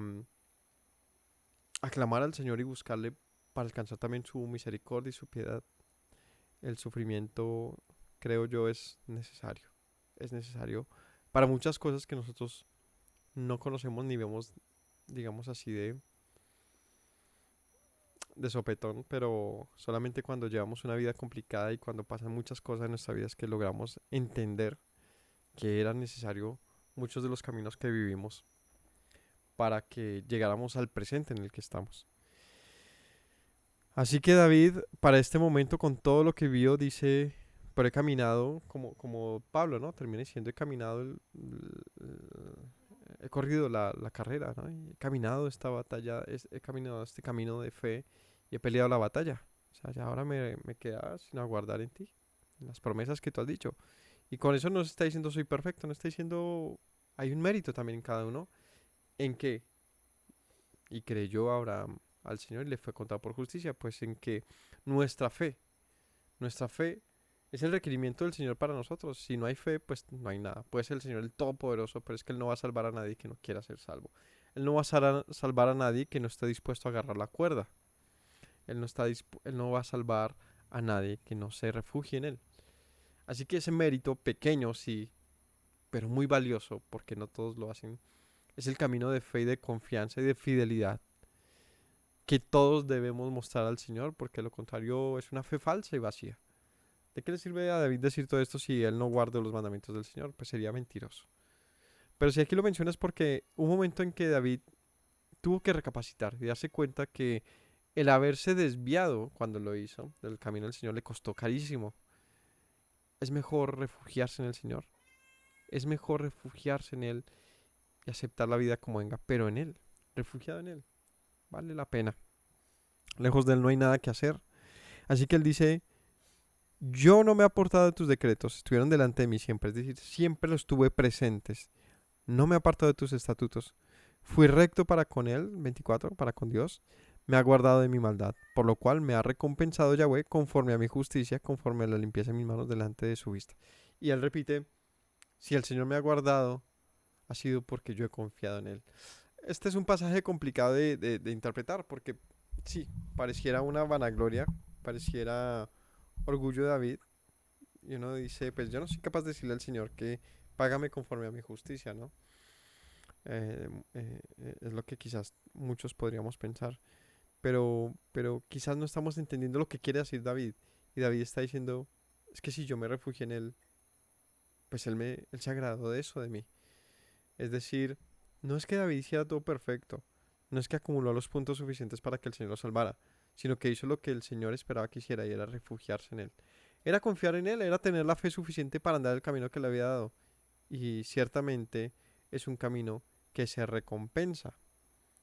[SPEAKER 1] a clamar al Señor y buscarle para alcanzar también su misericordia y su piedad. El sufrimiento, creo yo, es necesario. Es necesario para muchas cosas que nosotros no conocemos ni vemos, digamos así, de sopetón, pero solamente cuando llevamos una vida complicada y cuando pasan muchas cosas en nuestra vida es que logramos entender que era necesario muchos de los caminos que vivimos para que llegáramos al presente en el que estamos. Así que David, para este momento, con todo lo que vio, dice, pero he caminado, como Pablo, ¿no? Termina diciendo, he caminado, he corrido la carrera, ¿no? Y he caminado esta batalla, he caminado este camino de fe y he peleado la batalla. O sea, ya ahora me queda sino aguardar en ti, en las promesas que tú has dicho. Y con eso no se está diciendo soy perfecto, no está diciendo, hay un mérito también en cada uno, en que, y creyó Abraham al Señor y le fue contado por justicia, pues en que nuestra fe, nuestra fe es el requerimiento del Señor para nosotros. Si no hay fe, pues no hay nada. Puede ser el Señor el Todopoderoso, pero es que Él no va a salvar a nadie que no quiera ser salvo. Él no va a salvar a nadie que no esté dispuesto a agarrar la cuerda. Él no va a salvar a nadie que no se refugie en Él. Así que ese mérito pequeño, sí, pero muy valioso, porque no todos lo hacen, es el camino de fe y de confianza y de fidelidad que todos debemos mostrar al Señor, porque lo contrario es una fe falsa y vacía. ¿De qué le sirve a David decir todo esto si él no guarda los mandamientos del Señor? Pues sería mentiroso. Pero si aquí lo mencionas porque un momento en que David tuvo que recapacitar y darse cuenta que el haberse desviado cuando lo hizo del camino del Señor le costó carísimo. Es mejor refugiarse en el Señor. Es mejor refugiarse en Él y aceptar la vida como venga, pero en Él, refugiado en Él. Vale la pena. Lejos de Él no hay nada que hacer. Así que Él dice, yo no me he apartado de tus decretos, estuvieron delante de mí siempre, es decir, siempre los tuve presentes. No me he apartado de tus estatutos. Fui recto para con Él, 24, para con Dios. Me ha guardado de mi maldad, por lo cual me ha recompensado Yahweh conforme a mi justicia, conforme a la limpieza de mis manos delante de su vista. Y Él repite, si el Señor me ha guardado, ha sido porque yo he confiado en Él. Este es un pasaje complicado de interpretar, porque sí, pareciera una vanagloria, pareciera orgullo de David, y uno dice, pues yo no soy capaz de decirle al Señor que págame conforme a mi justicia, ¿no? Es lo que quizás muchos podríamos pensar. Pero quizás no estamos entendiendo lo que quiere decir David. Y David está diciendo, es que si yo me refugié en él, pues él se agradó de eso de mí. Es decir, no es que David hiciera todo perfecto, no es que acumuló los puntos suficientes para que el Señor lo salvara, sino que hizo lo que el Señor esperaba que hiciera y era refugiarse en él. Era confiar en él, era tener la fe suficiente para andar el camino que le había dado. Y ciertamente es un camino que se recompensa.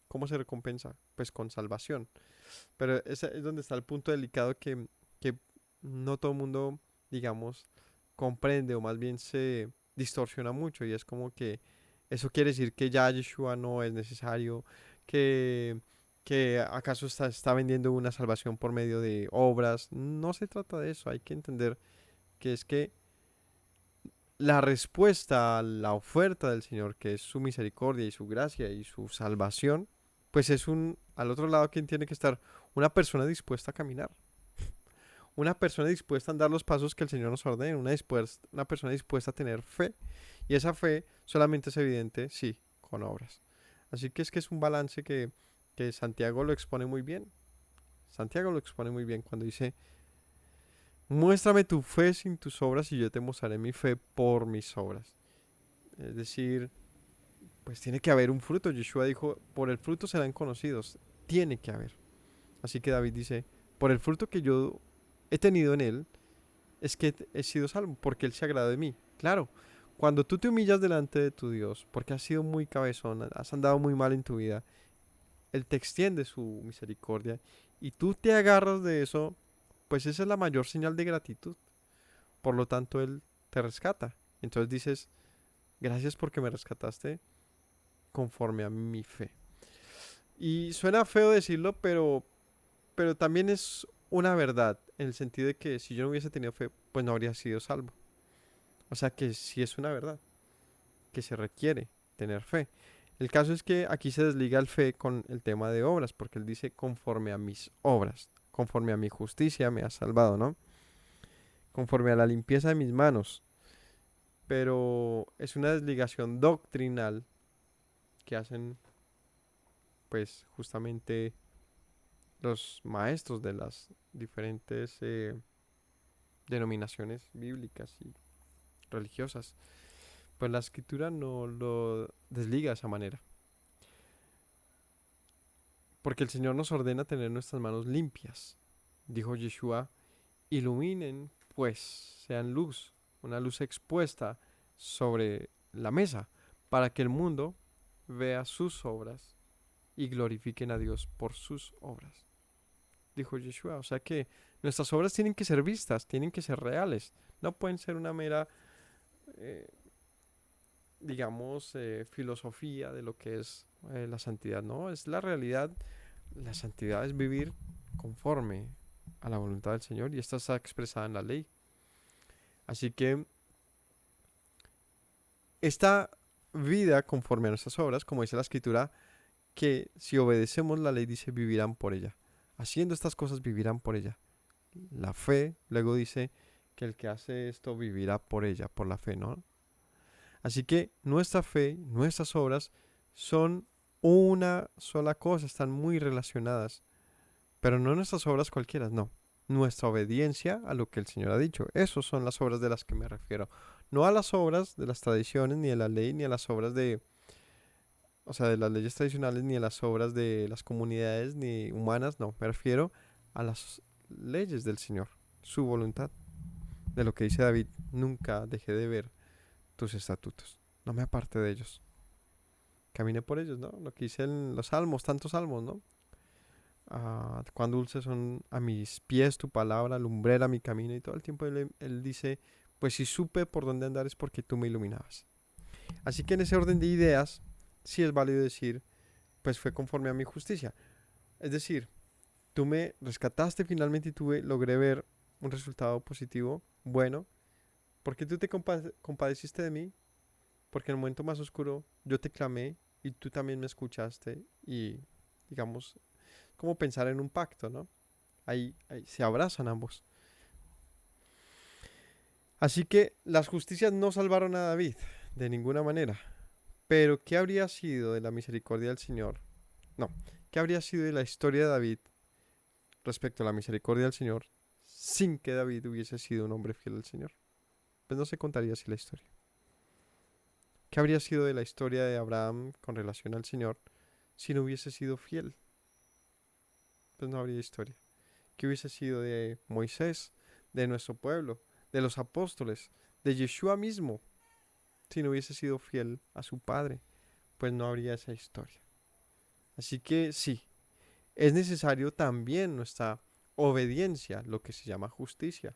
[SPEAKER 1] ¿Cómo se recompensa? Pues con salvación. Pero ese es donde está el punto delicado que no todo el mundo, digamos, comprende o más bien se distorsiona mucho y es como que eso quiere decir que ya Yeshua no es necesario, que, que acaso está vendiendo una salvación por medio de obras. No se trata de eso, hay que entender que es que la respuesta a la oferta del Señor, que es su misericordia y su gracia y su salvación, pues es al otro lado, quien tiene que estar una persona dispuesta a caminar, una persona dispuesta a andar los pasos que el Señor nos ordena, una persona dispuesta a tener fe. Y esa fe solamente es evidente, sí, con obras. Así que es un balance que Santiago lo expone muy bien. Santiago lo expone muy bien cuando dice, muéstrame tu fe sin tus obras y yo te mostraré mi fe por mis obras. Es decir, pues tiene que haber un fruto. Yeshua dijo, por el fruto serán conocidos. Tiene que haber. Así que David dice, por el fruto que yo he tenido en él, es que he sido salvo, porque él se agrada de mí. Claro, cuando tú te humillas delante de tu Dios, porque has sido muy cabezón, has andado muy mal en tu vida, él te extiende su misericordia y tú te agarras de eso, pues esa es la mayor señal de gratitud. Por lo tanto, él te rescata. Entonces dices, gracias porque me rescataste conforme a mi fe. Y suena feo decirlo, pero también es una verdad, en el sentido de que si yo no hubiese tenido fe, pues no habría sido salvo. O sea que sí es una verdad, que se requiere tener fe. El caso es que aquí se desliga el fe con el tema de obras, porque él dice conforme a mis obras, conforme a mi justicia me ha salvado, ¿no? Conforme a la limpieza de mis manos. Pero es una desligación doctrinal que hacen, pues, justamente los maestros de las diferentes denominaciones bíblicas y religiosas. Pues la escritura no lo desliga de esa manera. Porque el Señor nos ordena tener nuestras manos limpias. Dijo Yeshua, iluminen pues, sean luz, una luz expuesta sobre la mesa, para que el mundo vea sus obras y glorifiquen a Dios por sus obras. Dijo Yeshua, o sea que nuestras obras tienen que ser vistas, tienen que ser reales, no pueden ser una mera, eh, digamos, filosofía de lo que es la santidad, no, es la realidad. La santidad es vivir conforme a la voluntad del Señor y esta está expresada en la ley. Así que esta vida conforme a nuestras obras, como dice la escritura, que si obedecemos la ley dice vivirán por ella. Haciendo estas cosas vivirán por ella. La fe, luego dice que el que hace esto vivirá por ella, por la fe, ¿no? Así que nuestra fe, nuestras obras son una sola cosa, están muy relacionadas. Pero no nuestras obras cualquiera, no. Nuestra obediencia a lo que el Señor ha dicho. Esas son las obras de las que me refiero. No a las obras de las tradiciones, ni de la ley, ni a las obras o sea, de las leyes tradicionales, ni a las obras de las comunidades, ni humanas, no. Me refiero a las leyes del Señor, su voluntad. De lo que dice David, nunca dejé de ver tus estatutos. No me aparte de ellos. Caminé por ellos, ¿no? Lo que dicen los salmos, tantos salmos, ¿no? Cuán dulces son a mis pies tu palabra, lumbrera mi camino. Y todo el tiempo él dice, pues si supe por dónde andar es porque tú me iluminabas. Así que en ese orden de ideas, sí es válido decir, pues fue conforme a mi justicia. Es decir, tú me rescataste finalmente y logré ver un resultado positivo, bueno, porque tú te compadeciste de mí, porque en el momento más oscuro yo te clamé y tú también me escuchaste y, digamos, como pensar en un pacto, ¿no? Ahí se abrazan ambos. Así que las justicias no salvaron a David de ninguna manera, Pero, ¿qué habría sido de la misericordia del Señor? No, ¿qué habría sido de la historia de David respecto a la misericordia del Señor sin que David hubiese sido un hombre fiel al Señor? Pues no se contaría así la historia. ¿Qué habría sido de la historia de Abraham con relación al Señor si no hubiese sido fiel? Pues no habría historia. ¿Qué hubiese sido de Moisés, de nuestro pueblo, de los apóstoles, de Yeshua mismo, si no hubiese sido fiel a su Padre? Pues no habría esa historia. Así que sí, es necesario también nuestra obediencia, lo que se llama justicia,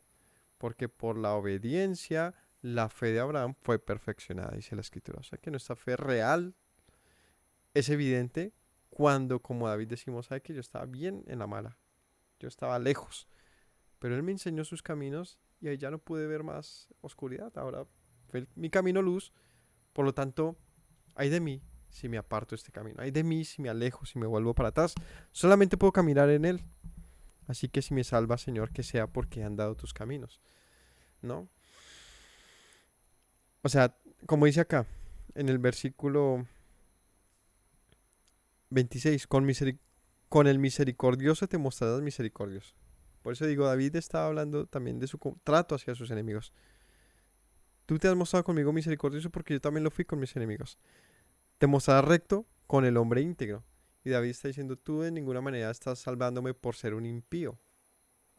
[SPEAKER 1] porque por la obediencia la fe de Abraham fue perfeccionada, dice la Escritura. O sea que nuestra fe real es evidente cuando, como David decimos, sabe que yo estaba bien en la mala, yo estaba lejos, pero él me enseñó sus caminos y ahí ya no pude ver más oscuridad. Ahora fue mi camino luz, por lo tanto, hay de mí si me aparto de este camino, hay de mí si me alejo, si me vuelvo para atrás. Solamente puedo caminar en él. Así que si me salva, Señor, que sea porque han dado tus caminos, ¿no? O sea, como dice acá, en el versículo 26, con el misericordioso te mostrarás misericordioso. Por eso digo, David estaba hablando también de su trato hacia sus enemigos. Tú te has mostrado conmigo misericordioso porque yo también lo fui con mis enemigos. Te mostrarás recto con el hombre íntegro. Y David está diciendo, tú de ninguna manera estás salvándome por ser un impío,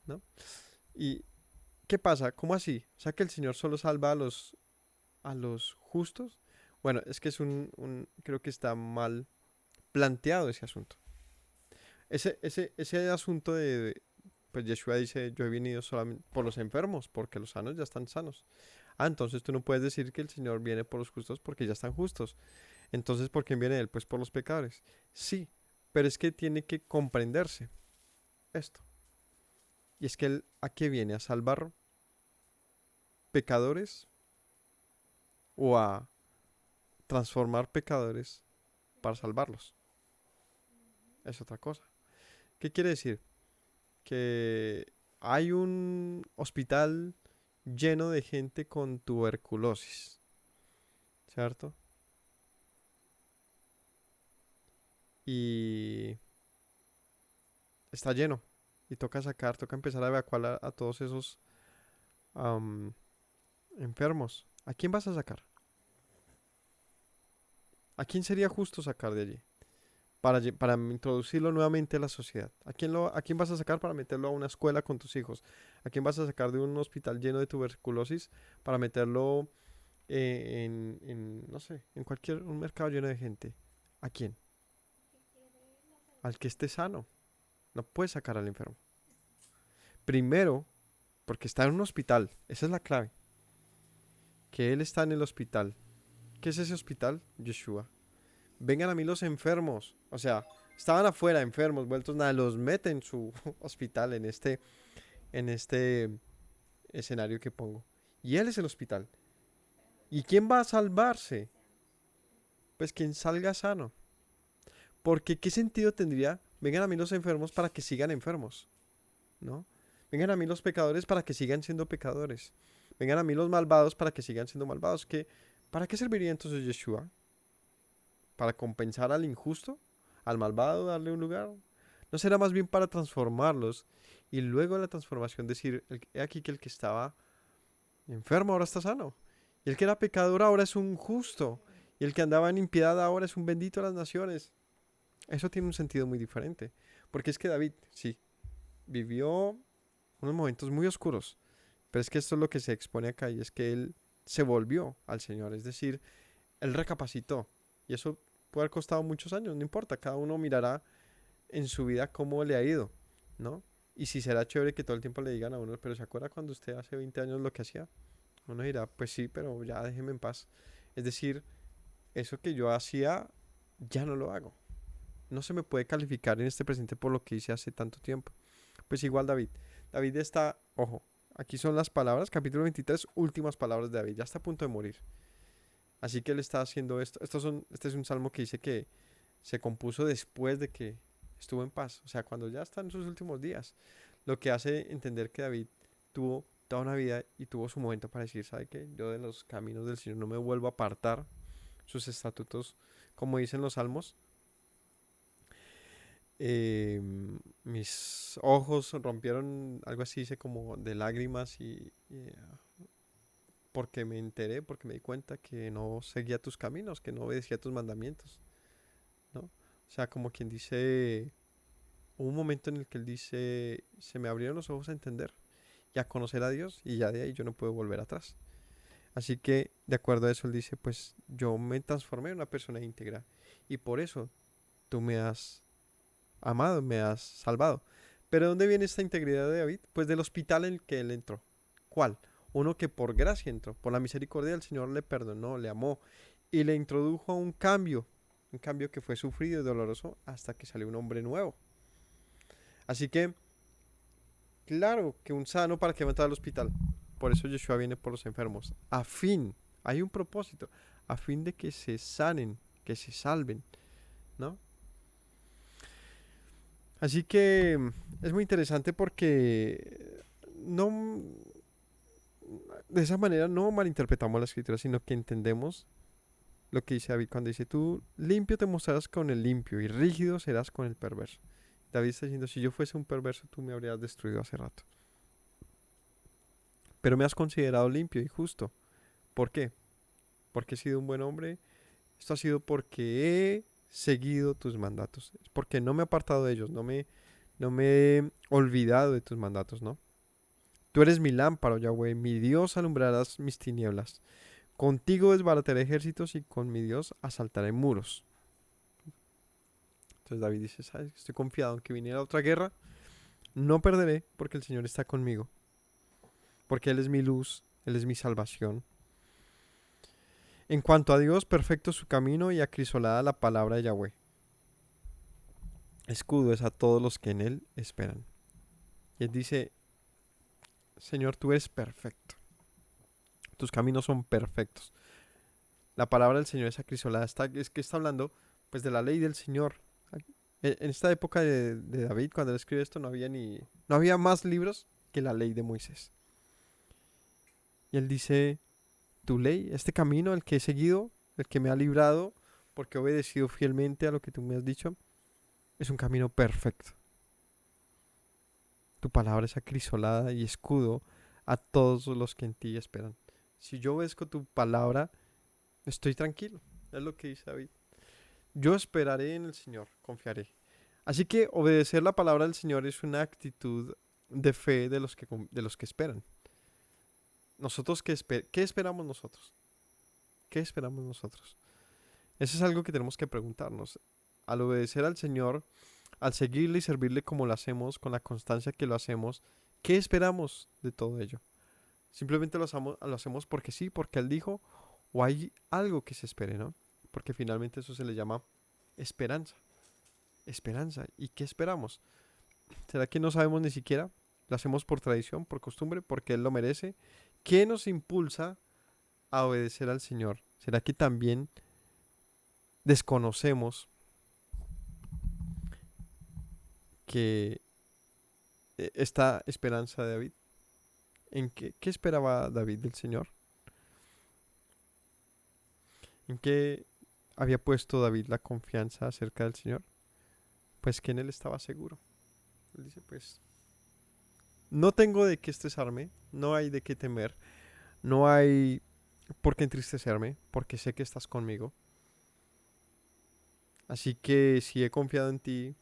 [SPEAKER 1] ¿no? ¿Y qué pasa? ¿Cómo así? O sea que el Señor solo salva a los justos. Bueno, es que es creo que está mal planteado ese asunto. Ese asunto pues Yeshua dice, yo he venido solamente por los enfermos, porque los sanos ya están sanos. Ah, entonces tú no puedes decir que el Señor viene por los justos porque ya están justos. Entonces, ¿por quién viene Él? Pues por los pecadores. Sí, pero es que tiene que comprenderse esto. Y es que Él, ¿a qué viene? ¿A salvar pecadores o a transformar pecadores para salvarlos? Es otra cosa. ¿Qué quiere decir? Que hay un hospital lleno de gente con tuberculosis, ¿cierto? Y está lleno. Y toca empezar a evacuar a todos esos am, enfermos. ¿A quién vas a sacar? ¿A quién sería justo sacar de allí? Para introducirlo nuevamente a la sociedad. ¿A quién vas a sacar para meterlo a una escuela con tus hijos? ¿A quién vas a sacar de un hospital lleno de tuberculosis para meterlo no sé, en cualquier un mercado lleno de gente? ¿A quién? Al que esté sano. No puedes sacar al enfermo. Primero, porque está en un hospital. Esa es la clave. Que él está en el hospital. ¿Qué es ese hospital? Yeshua. Vengan a mí los enfermos. O sea, estaban afuera enfermos, vueltos nada. Los mete en su hospital, en este escenario que pongo. Y él es el hospital. ¿Y quién va a salvarse? Pues quien salga sano. Porque ¿qué sentido tendría? Vengan a mí los enfermos para que sigan enfermos, ¿no? Vengan a mí los pecadores para que sigan siendo pecadores. Vengan a mí los malvados para que sigan siendo malvados. ¿Para qué serviría entonces Yeshua? ¿Para compensar al injusto? ¿Al malvado darle un lugar? ¿No será más bien para transformarlos? Y luego de la transformación decir, he aquí que el que estaba enfermo ahora está sano. Y el que era pecador ahora es un justo. Y el que andaba en impiedad ahora es un bendito de las naciones. Eso tiene un sentido muy diferente. Porque es que David, sí, vivió unos momentos muy oscuros. Pero es que esto es lo que se expone acá y es que él se volvió al Señor. Es decir, él recapacitó. Y eso puede haber costado muchos años, no importa. Cada uno mirará en su vida cómo le ha ido, ¿no? Y si será chévere que todo el tiempo le digan a uno, pero ¿se acuerda cuando usted hace 20 años lo que hacía? Uno dirá, pues sí, pero ya déjeme en paz. Es decir, eso que yo hacía, ya no lo hago. No se me puede calificar en este presente por lo que hice hace tanto tiempo. Pues igual David. David está, ojo, aquí son las palabras, capítulo 23, últimas palabras de David. Ya está a punto de morir. Así que él está haciendo esto. Este es un salmo que dice que se compuso después de que estuvo en paz. O sea, cuando ya está en sus últimos días. Lo que hace entender que David tuvo toda una vida y tuvo su momento para decir, ¿sabe qué? Yo de los caminos del Señor no me vuelvo a apartar. sus estatutos, como dicen los salmos. Mis ojos rompieron, algo así dice, como de lágrimas porque me enteré, porque me di cuenta que no seguía tus caminos, que no obedecía tus mandamientos, ¿no? O sea, como quien dice, hubo un momento en el que él dice, se me abrieron los ojos a entender y a conocer a Dios, y ya de ahí yo no puedo volver atrás. Así que, de acuerdo a eso, él dice, pues yo me transformé en una persona íntegra y por eso tú me has amado, me has salvado. Pero ¿de dónde viene esta integridad de David? Pues del hospital en el que él entró. ¿Cuál? Uno que por gracia entró, por la misericordia del Señor le perdonó, le amó y le introdujo a un cambio que fue sufrido y doloroso hasta que salió un hombre nuevo. Así que, claro que un sano para que va a entrar al hospital. Por eso Yeshua viene por los enfermos. Hay un propósito, a fin de que se sanen, que se salven, ¿no? Así que es muy interesante porque no, de esa manera no malinterpretamos la escritura, sino que entendemos lo que dice David cuando dice, tú limpio te mostrarás con el limpio y rígido serás con el perverso. David está diciendo, si yo fuese un perverso, tú me habrías destruido hace rato. Pero me has considerado limpio y justo. ¿Por qué? Porque he sido un buen hombre. Esto ha sido porque he seguido tus mandatos. Es porque no me he apartado de ellos, no me he olvidado de tus mandatos, ¿no? Tú eres mi lámpara, Yahweh, mi Dios alumbrarás mis tinieblas. Contigo desbarataré ejércitos y con mi Dios asaltaré muros. Entonces David dice, ¿sabes? Estoy confiado en que viniera otra guerra. No perderé porque el Señor está conmigo. Porque Él es mi luz, Él es mi salvación. En cuanto a Dios, perfecto es su camino y acrisolada la palabra de Yahweh. Escudo es a todos los que en Él esperan. Y Él dice, Señor, tú eres perfecto. Tus caminos son perfectos. La palabra del Señor es acrisolada. Es que está hablando pues de la ley del Señor. En esta época de David, cuando él escribe esto, no había más libros que la ley de Moisés. Y él dice, tu ley, este camino, el que he seguido, el que me ha librado, porque he obedecido fielmente a lo que tú me has dicho, es un camino perfecto. Tu palabra es acrisolada y escudo a todos los que en ti esperan. Si yo obedezco tu palabra, estoy tranquilo. Es lo que dice David. Yo esperaré en el Señor, confiaré. Así que obedecer la palabra del Señor es una actitud de fe de los que esperan. Nosotros, ¿qué esperamos nosotros? ¿Qué esperamos nosotros? Eso es algo que tenemos que preguntarnos. Al obedecer al Señor, al seguirle y servirle como lo hacemos, con la constancia que lo hacemos, ¿qué esperamos de todo ello? Simplemente lo hacemos porque sí, porque Él dijo, o hay algo que se espere, ¿no? Porque finalmente eso se le llama esperanza. Esperanza. ¿Y qué esperamos? ¿Será que no sabemos ni siquiera? ¿Lo hacemos por tradición, por costumbre, porque Él lo merece? ¿Qué nos impulsa a obedecer al Señor? ¿Será que también desconocemos que esta esperanza de David? ¿Qué esperaba David del Señor? ¿En qué había puesto David la confianza acerca del Señor? Pues que en Él estaba seguro. Él dice, pues, no tengo de qué estresarme, no hay de qué temer, no hay por qué entristecerme, porque sé que estás conmigo. Así que si he confiado en ti,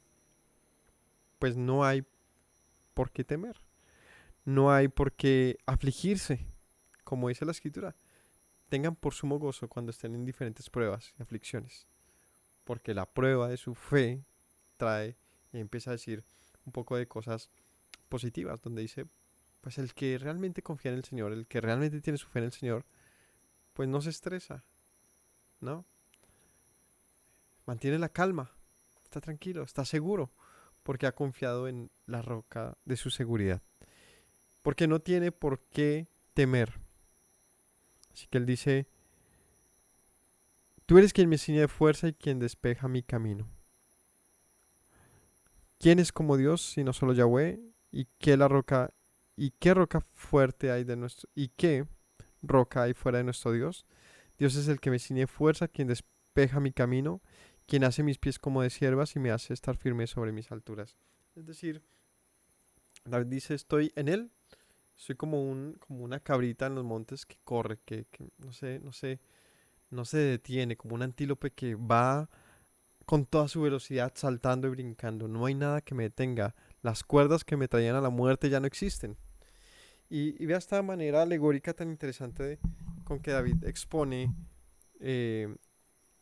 [SPEAKER 1] pues no hay por qué temer, no hay por qué afligirse, como dice la Escritura. Tengan por sumo gozo cuando estén en diferentes pruebas y aflicciones, porque la prueba de su fe trae y empieza a decir un poco de cosas positivas, donde dice, pues el que realmente confía en el Señor, el que realmente tiene su fe en el Señor, pues no se estresa, ¿no? Mantiene la calma, está tranquilo, está seguro, porque ha confiado en la roca de su seguridad, porque no tiene por qué temer. Así que él dice, tú eres quien me ciñe de fuerza y quien despeja mi camino. ¿Quién es como Dios sino solo Yahweh? ¿Y qué roca fuerte hay de nuestro, y qué roca hay fuera de nuestro Dios? Dios es el que me ciñe fuerza, quien despeja mi camino, quien hace mis pies como de siervas y me hace estar firme sobre mis alturas. Es decir, David dice, estoy en él, soy como una cabrita en los montes que corre, que no se detiene, como un antílope que va con toda su velocidad saltando y brincando. No hay nada que me detenga. Las cuerdas que me traían a la muerte ya no existen. Y vea esta manera alegórica tan interesante con que David expone eh,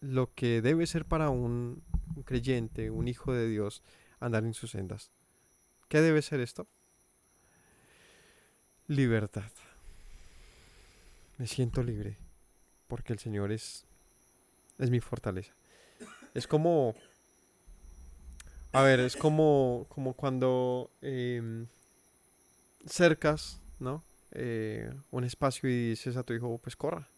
[SPEAKER 1] lo que debe ser para un creyente, un hijo de Dios, andar en sus sendas. ¿Qué debe ser esto? Libertad. Me siento libre porque el Señor es mi fortaleza. Es como, a ver, es como cuando cercas, ¿no? Un espacio y dices a tu hijo, pues corra,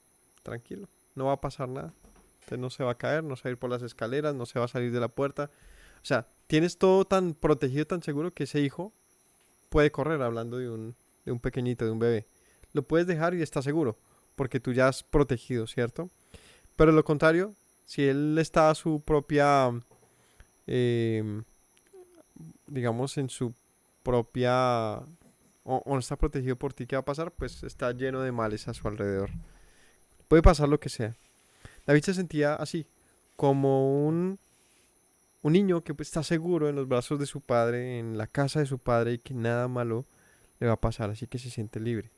[SPEAKER 1] tranquilo, no va a pasar nada. Usted no se va a caer, no se va a ir por las escaleras, no se va a salir de la puerta. O sea, tienes todo tan protegido, tan seguro que ese hijo puede correr, hablando de un pequeñito, de un bebé. Lo puedes dejar y está seguro, porque tú ya has protegido, ¿cierto? Pero lo contrario, si él está a su propia, eh, digamos, en su propia, o no está protegido por ti, ¿qué va a pasar? Pues está lleno de males a su alrededor. Puede pasar lo que sea. David se sentía así, como un niño que pues, está seguro en los brazos de su padre, en la casa de su padre y que nada malo le va a pasar, así que se siente libre.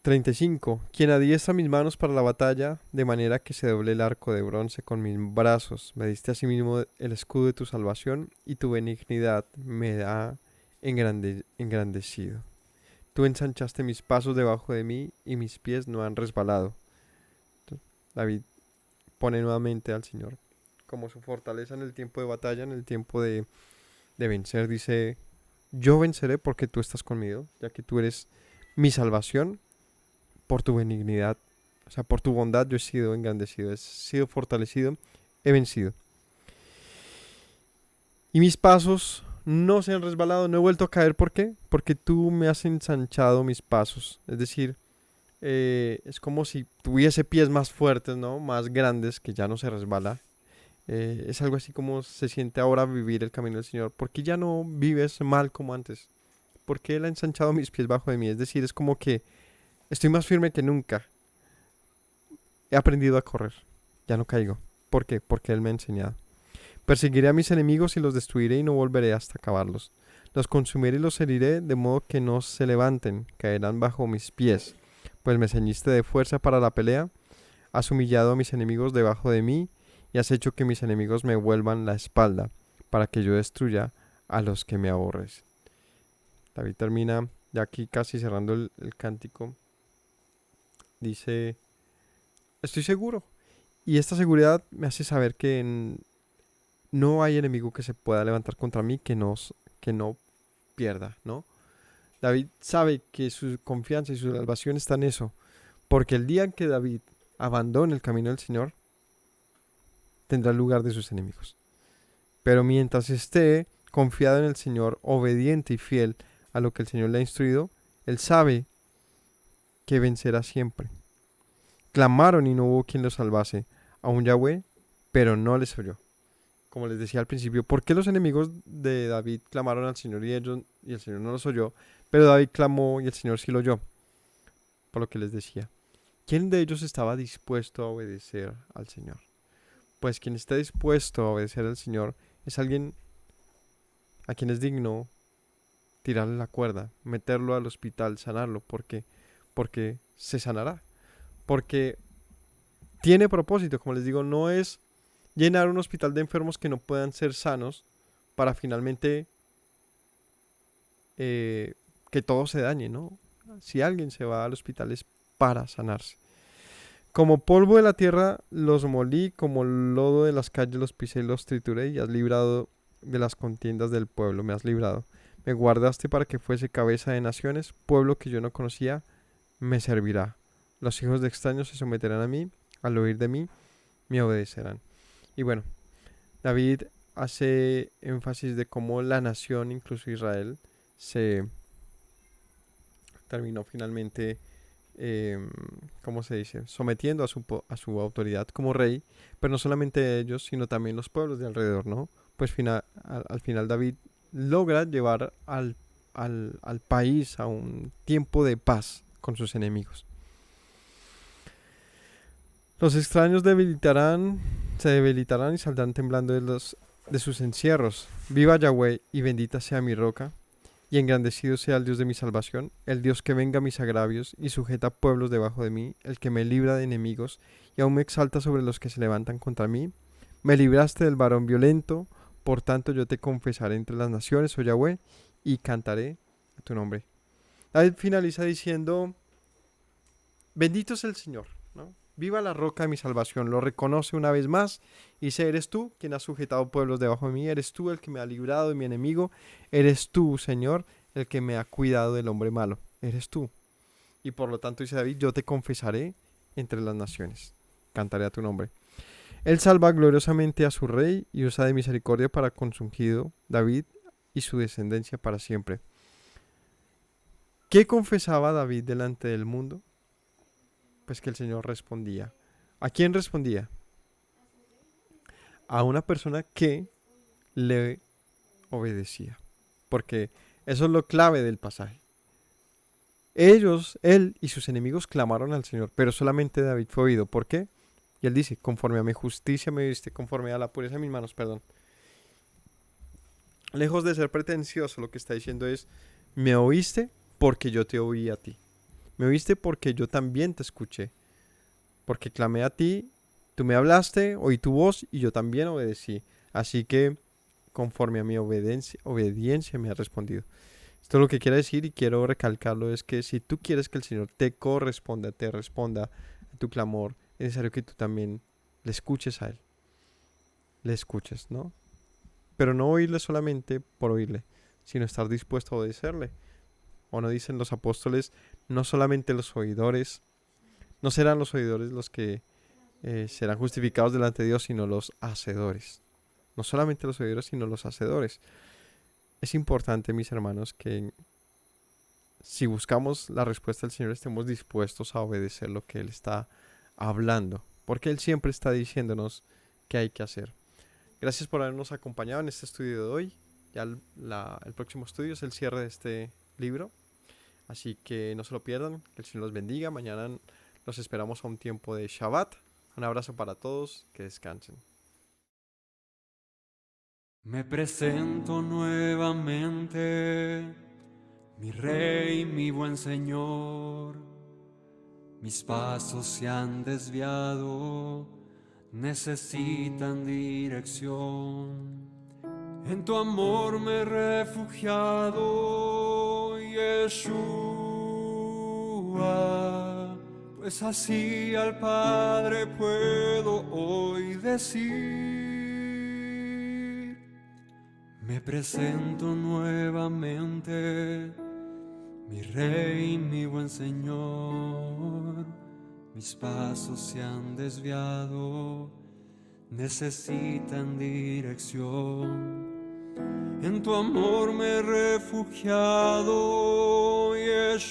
[SPEAKER 1] 35. Quien adiestra mis manos para la batalla, de manera que se doble el arco de bronce con mis brazos. Me diste asimismo el escudo de tu salvación y tu benignidad me ha engrandecido. Tú ensanchaste mis pasos debajo de mí y mis pies no han resbalado. David pone nuevamente al Señor como su fortaleza en el tiempo de batalla, en el tiempo de vencer. Dice, yo venceré porque tú estás conmigo, ya que tú eres mi salvación por tu benignidad, o sea, por tu bondad yo he sido engrandecido, he sido fortalecido, he vencido. Y mis pasos no se han resbalado, no he vuelto a caer. ¿Por qué? Porque tú me has ensanchado mis pasos. Es decir, es como si tuviese pies más fuertes, ¿no? Más grandes, que ya no se resbala. Es algo así como se siente ahora vivir el camino del Señor. Porque ya no vives mal como antes. Porque Él ha ensanchado mis pies bajo de mí. Es decir, es como que estoy más firme que nunca. He aprendido a correr. Ya no caigo. ¿Por qué? Porque Él me ha enseñado. Perseguiré a mis enemigos y los destruiré y no volveré hasta acabarlos. Los consumiré y los heriré de modo que no se levanten, caerán bajo mis pies. Pues me ceñiste de fuerza para la pelea, has humillado a mis enemigos debajo de mí y has hecho que mis enemigos me vuelvan la espalda, para que yo destruya a los que me aborrecen. David termina ya aquí casi cerrando el cántico. Dice, estoy seguro. Y esta seguridad me hace saber que no hay enemigo que se pueda levantar contra mí que no pierda, ¿no? David sabe que su confianza y su salvación está en eso, porque el día en que David abandone el camino del Señor, tendrá el lugar de sus enemigos. Pero mientras esté confiado en el Señor, obediente y fiel a lo que el Señor le ha instruido, él sabe que vencerá siempre. Clamaron y no hubo quien los salvase, a un Yahweh, pero no les oyó. Como les decía al principio, ¿por qué los enemigos de David clamaron al Señor y el Señor no los oyó? Pero David clamó y el Señor sí lo oyó. Por lo que les decía, ¿quién de ellos estaba dispuesto a obedecer al Señor? Pues quien esté dispuesto a obedecer al Señor es alguien a quien es digno tirarle la cuerda, meterlo al hospital, sanarlo. ¿Por qué? Porque se sanará. Porque tiene propósito, como les digo, no es llenar un hospital de enfermos que no puedan ser sanos para finalmente que todo se dañe, ¿no? Si alguien se va al hospital es para sanarse. Como polvo de la tierra los molí, como lodo de las calles los pisé y los trituré, y has librado de las contiendas del pueblo, me has librado. Me guardaste para que fuese cabeza de naciones, pueblo que yo no conocía, me servirá. Los hijos de extraños se someterán a mí, al oír de mí, me obedecerán. Y bueno, David hace énfasis de cómo la nación, incluso Israel, se terminó finalmente, ¿cómo se dice? Sometiendo a su autoridad como rey, pero no solamente ellos, sino también los pueblos de alrededor, ¿no? Pues al final David logra llevar al país a un tiempo de paz con sus enemigos. Los extraños se debilitarán y saldrán temblando de sus encierros. Viva Yahweh y bendita sea mi roca, y engrandecido sea el Dios de mi salvación, el Dios que venga mis agravios y sujeta pueblos debajo de mí, el que me libra de enemigos y aún me exalta sobre los que se levantan contra mí. Me libraste del varón violento, por tanto yo te confesaré entre las naciones, oh Yahweh, y cantaré a tu nombre. David finaliza diciendo, bendito es el Señor, ¿no? Viva la roca de mi salvación, lo reconoce una vez más y dice, eres tú quien has sujetado pueblos debajo de mí, eres tú el que me ha librado de mi enemigo, eres tú, Señor, el que me ha cuidado del hombre malo, eres tú. Y por lo tanto dice David, yo te confesaré entre las naciones, cantaré a tu nombre. Él salva gloriosamente a su rey y usa de misericordia para con su ungido David y su descendencia para siempre. ¿Qué confesaba David delante del mundo? Pues que el Señor respondía. ¿A quién respondía? A una persona que le obedecía. Porque eso es lo clave del pasaje. Él y sus enemigos clamaron al Señor, pero solamente David fue oído. ¿Por qué? Y él dice, conforme a mi justicia me viste, conforme a la pureza de mis manos, perdón. Lejos de ser pretencioso, lo que está diciendo es, me oíste porque yo te oí a ti. Me oíste porque yo también te escuché. Porque clamé a ti, tú me hablaste, oí tu voz y yo también obedecí. Así que conforme a mi obediencia me has respondido. Esto lo que quiere decir y quiero recalcarlo es que si tú quieres que el Señor te corresponda, te responda a tu clamor, es necesario que tú también le escuches a Él. Le escuches, ¿no? Pero no oírle solamente por oírle, sino estar dispuesto a obedecerle. O no dicen los apóstoles, no solamente los oidores, no serán los oidores los que serán justificados delante de Dios, sino los hacedores. No solamente los oidores, sino los hacedores. Es importante, mis hermanos, que si buscamos la respuesta del Señor, estemos dispuestos a obedecer lo que Él está hablando, porque Él siempre está diciéndonos qué hay que hacer. Gracias por habernos acompañado en este estudio de hoy. Ya el próximo estudio es el cierre de este libro, así que no se lo pierdan, que el Señor los bendiga. Mañana los esperamos a un tiempo de Shabbat. Un abrazo para todos, que descansen.
[SPEAKER 2] Me presento nuevamente, mi Rey, mi buen Señor. Mis pasos se han desviado, necesitan dirección. En tu amor me he refugiado, Yeshua, pues así al Padre puedo hoy decir. Me presento nuevamente, mi Rey, mi buen Señor. Mis pasos se han desviado, necesitan dirección. En tu amor me he refugiado, Yeshua,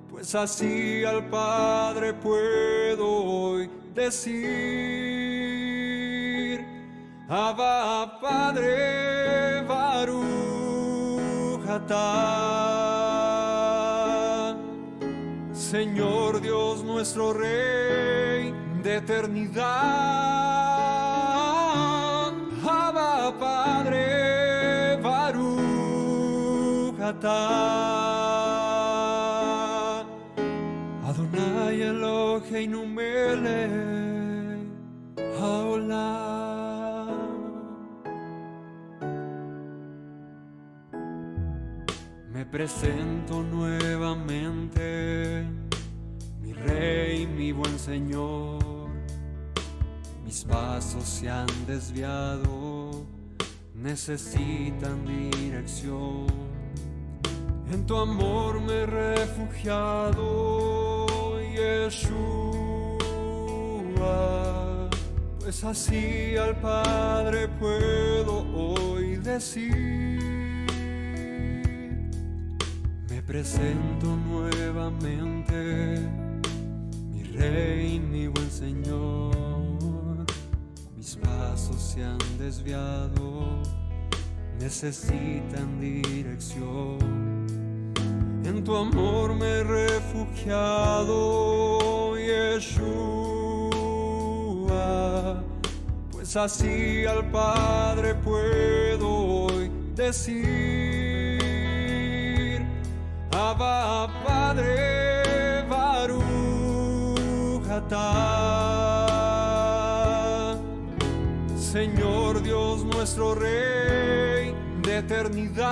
[SPEAKER 2] pues así al Padre puedo hoy decir. Abba, Padre, Baruch atah. Señor Dios nuestro Rey de eternidad. Abba, Padre, Baruch atah. Adonai Eloheinu melech haolam. Me presento nuevamente, mi Rey, mi buen Señor. Mis pasos se han desviado, necesitan dirección. En tu amor me he refugiado, Yeshua, pues así al Padre puedo hoy decir. presento nuevamente, mi Rey, mi buen Señor. Mis pasos se han desviado, necesitan dirección. En tu amor me he refugiado, Yeshua, pues así al Padre puedo hoy decir: Abba, Padre, Baruch atah. Señor Dios nuestro Rey de eternidad,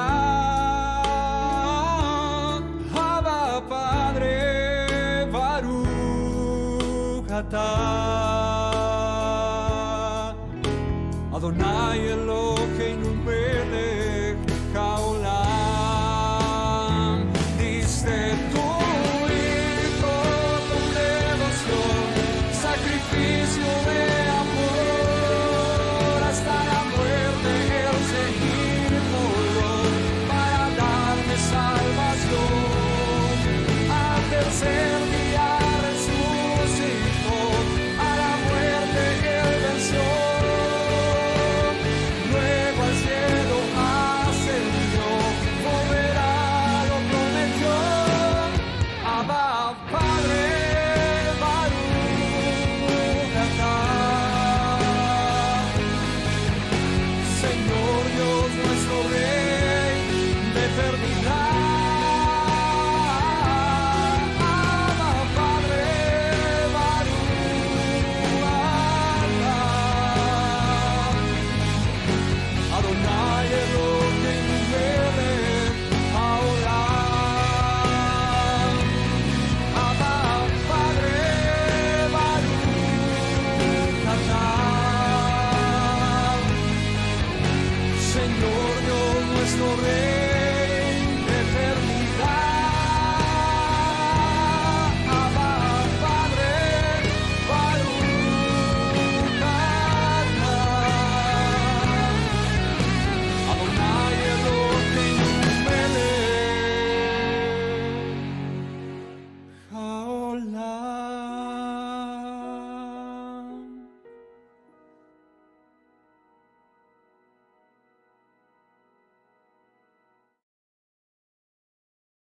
[SPEAKER 2] Abba, Padre, Baruch atah. Adonai Elohim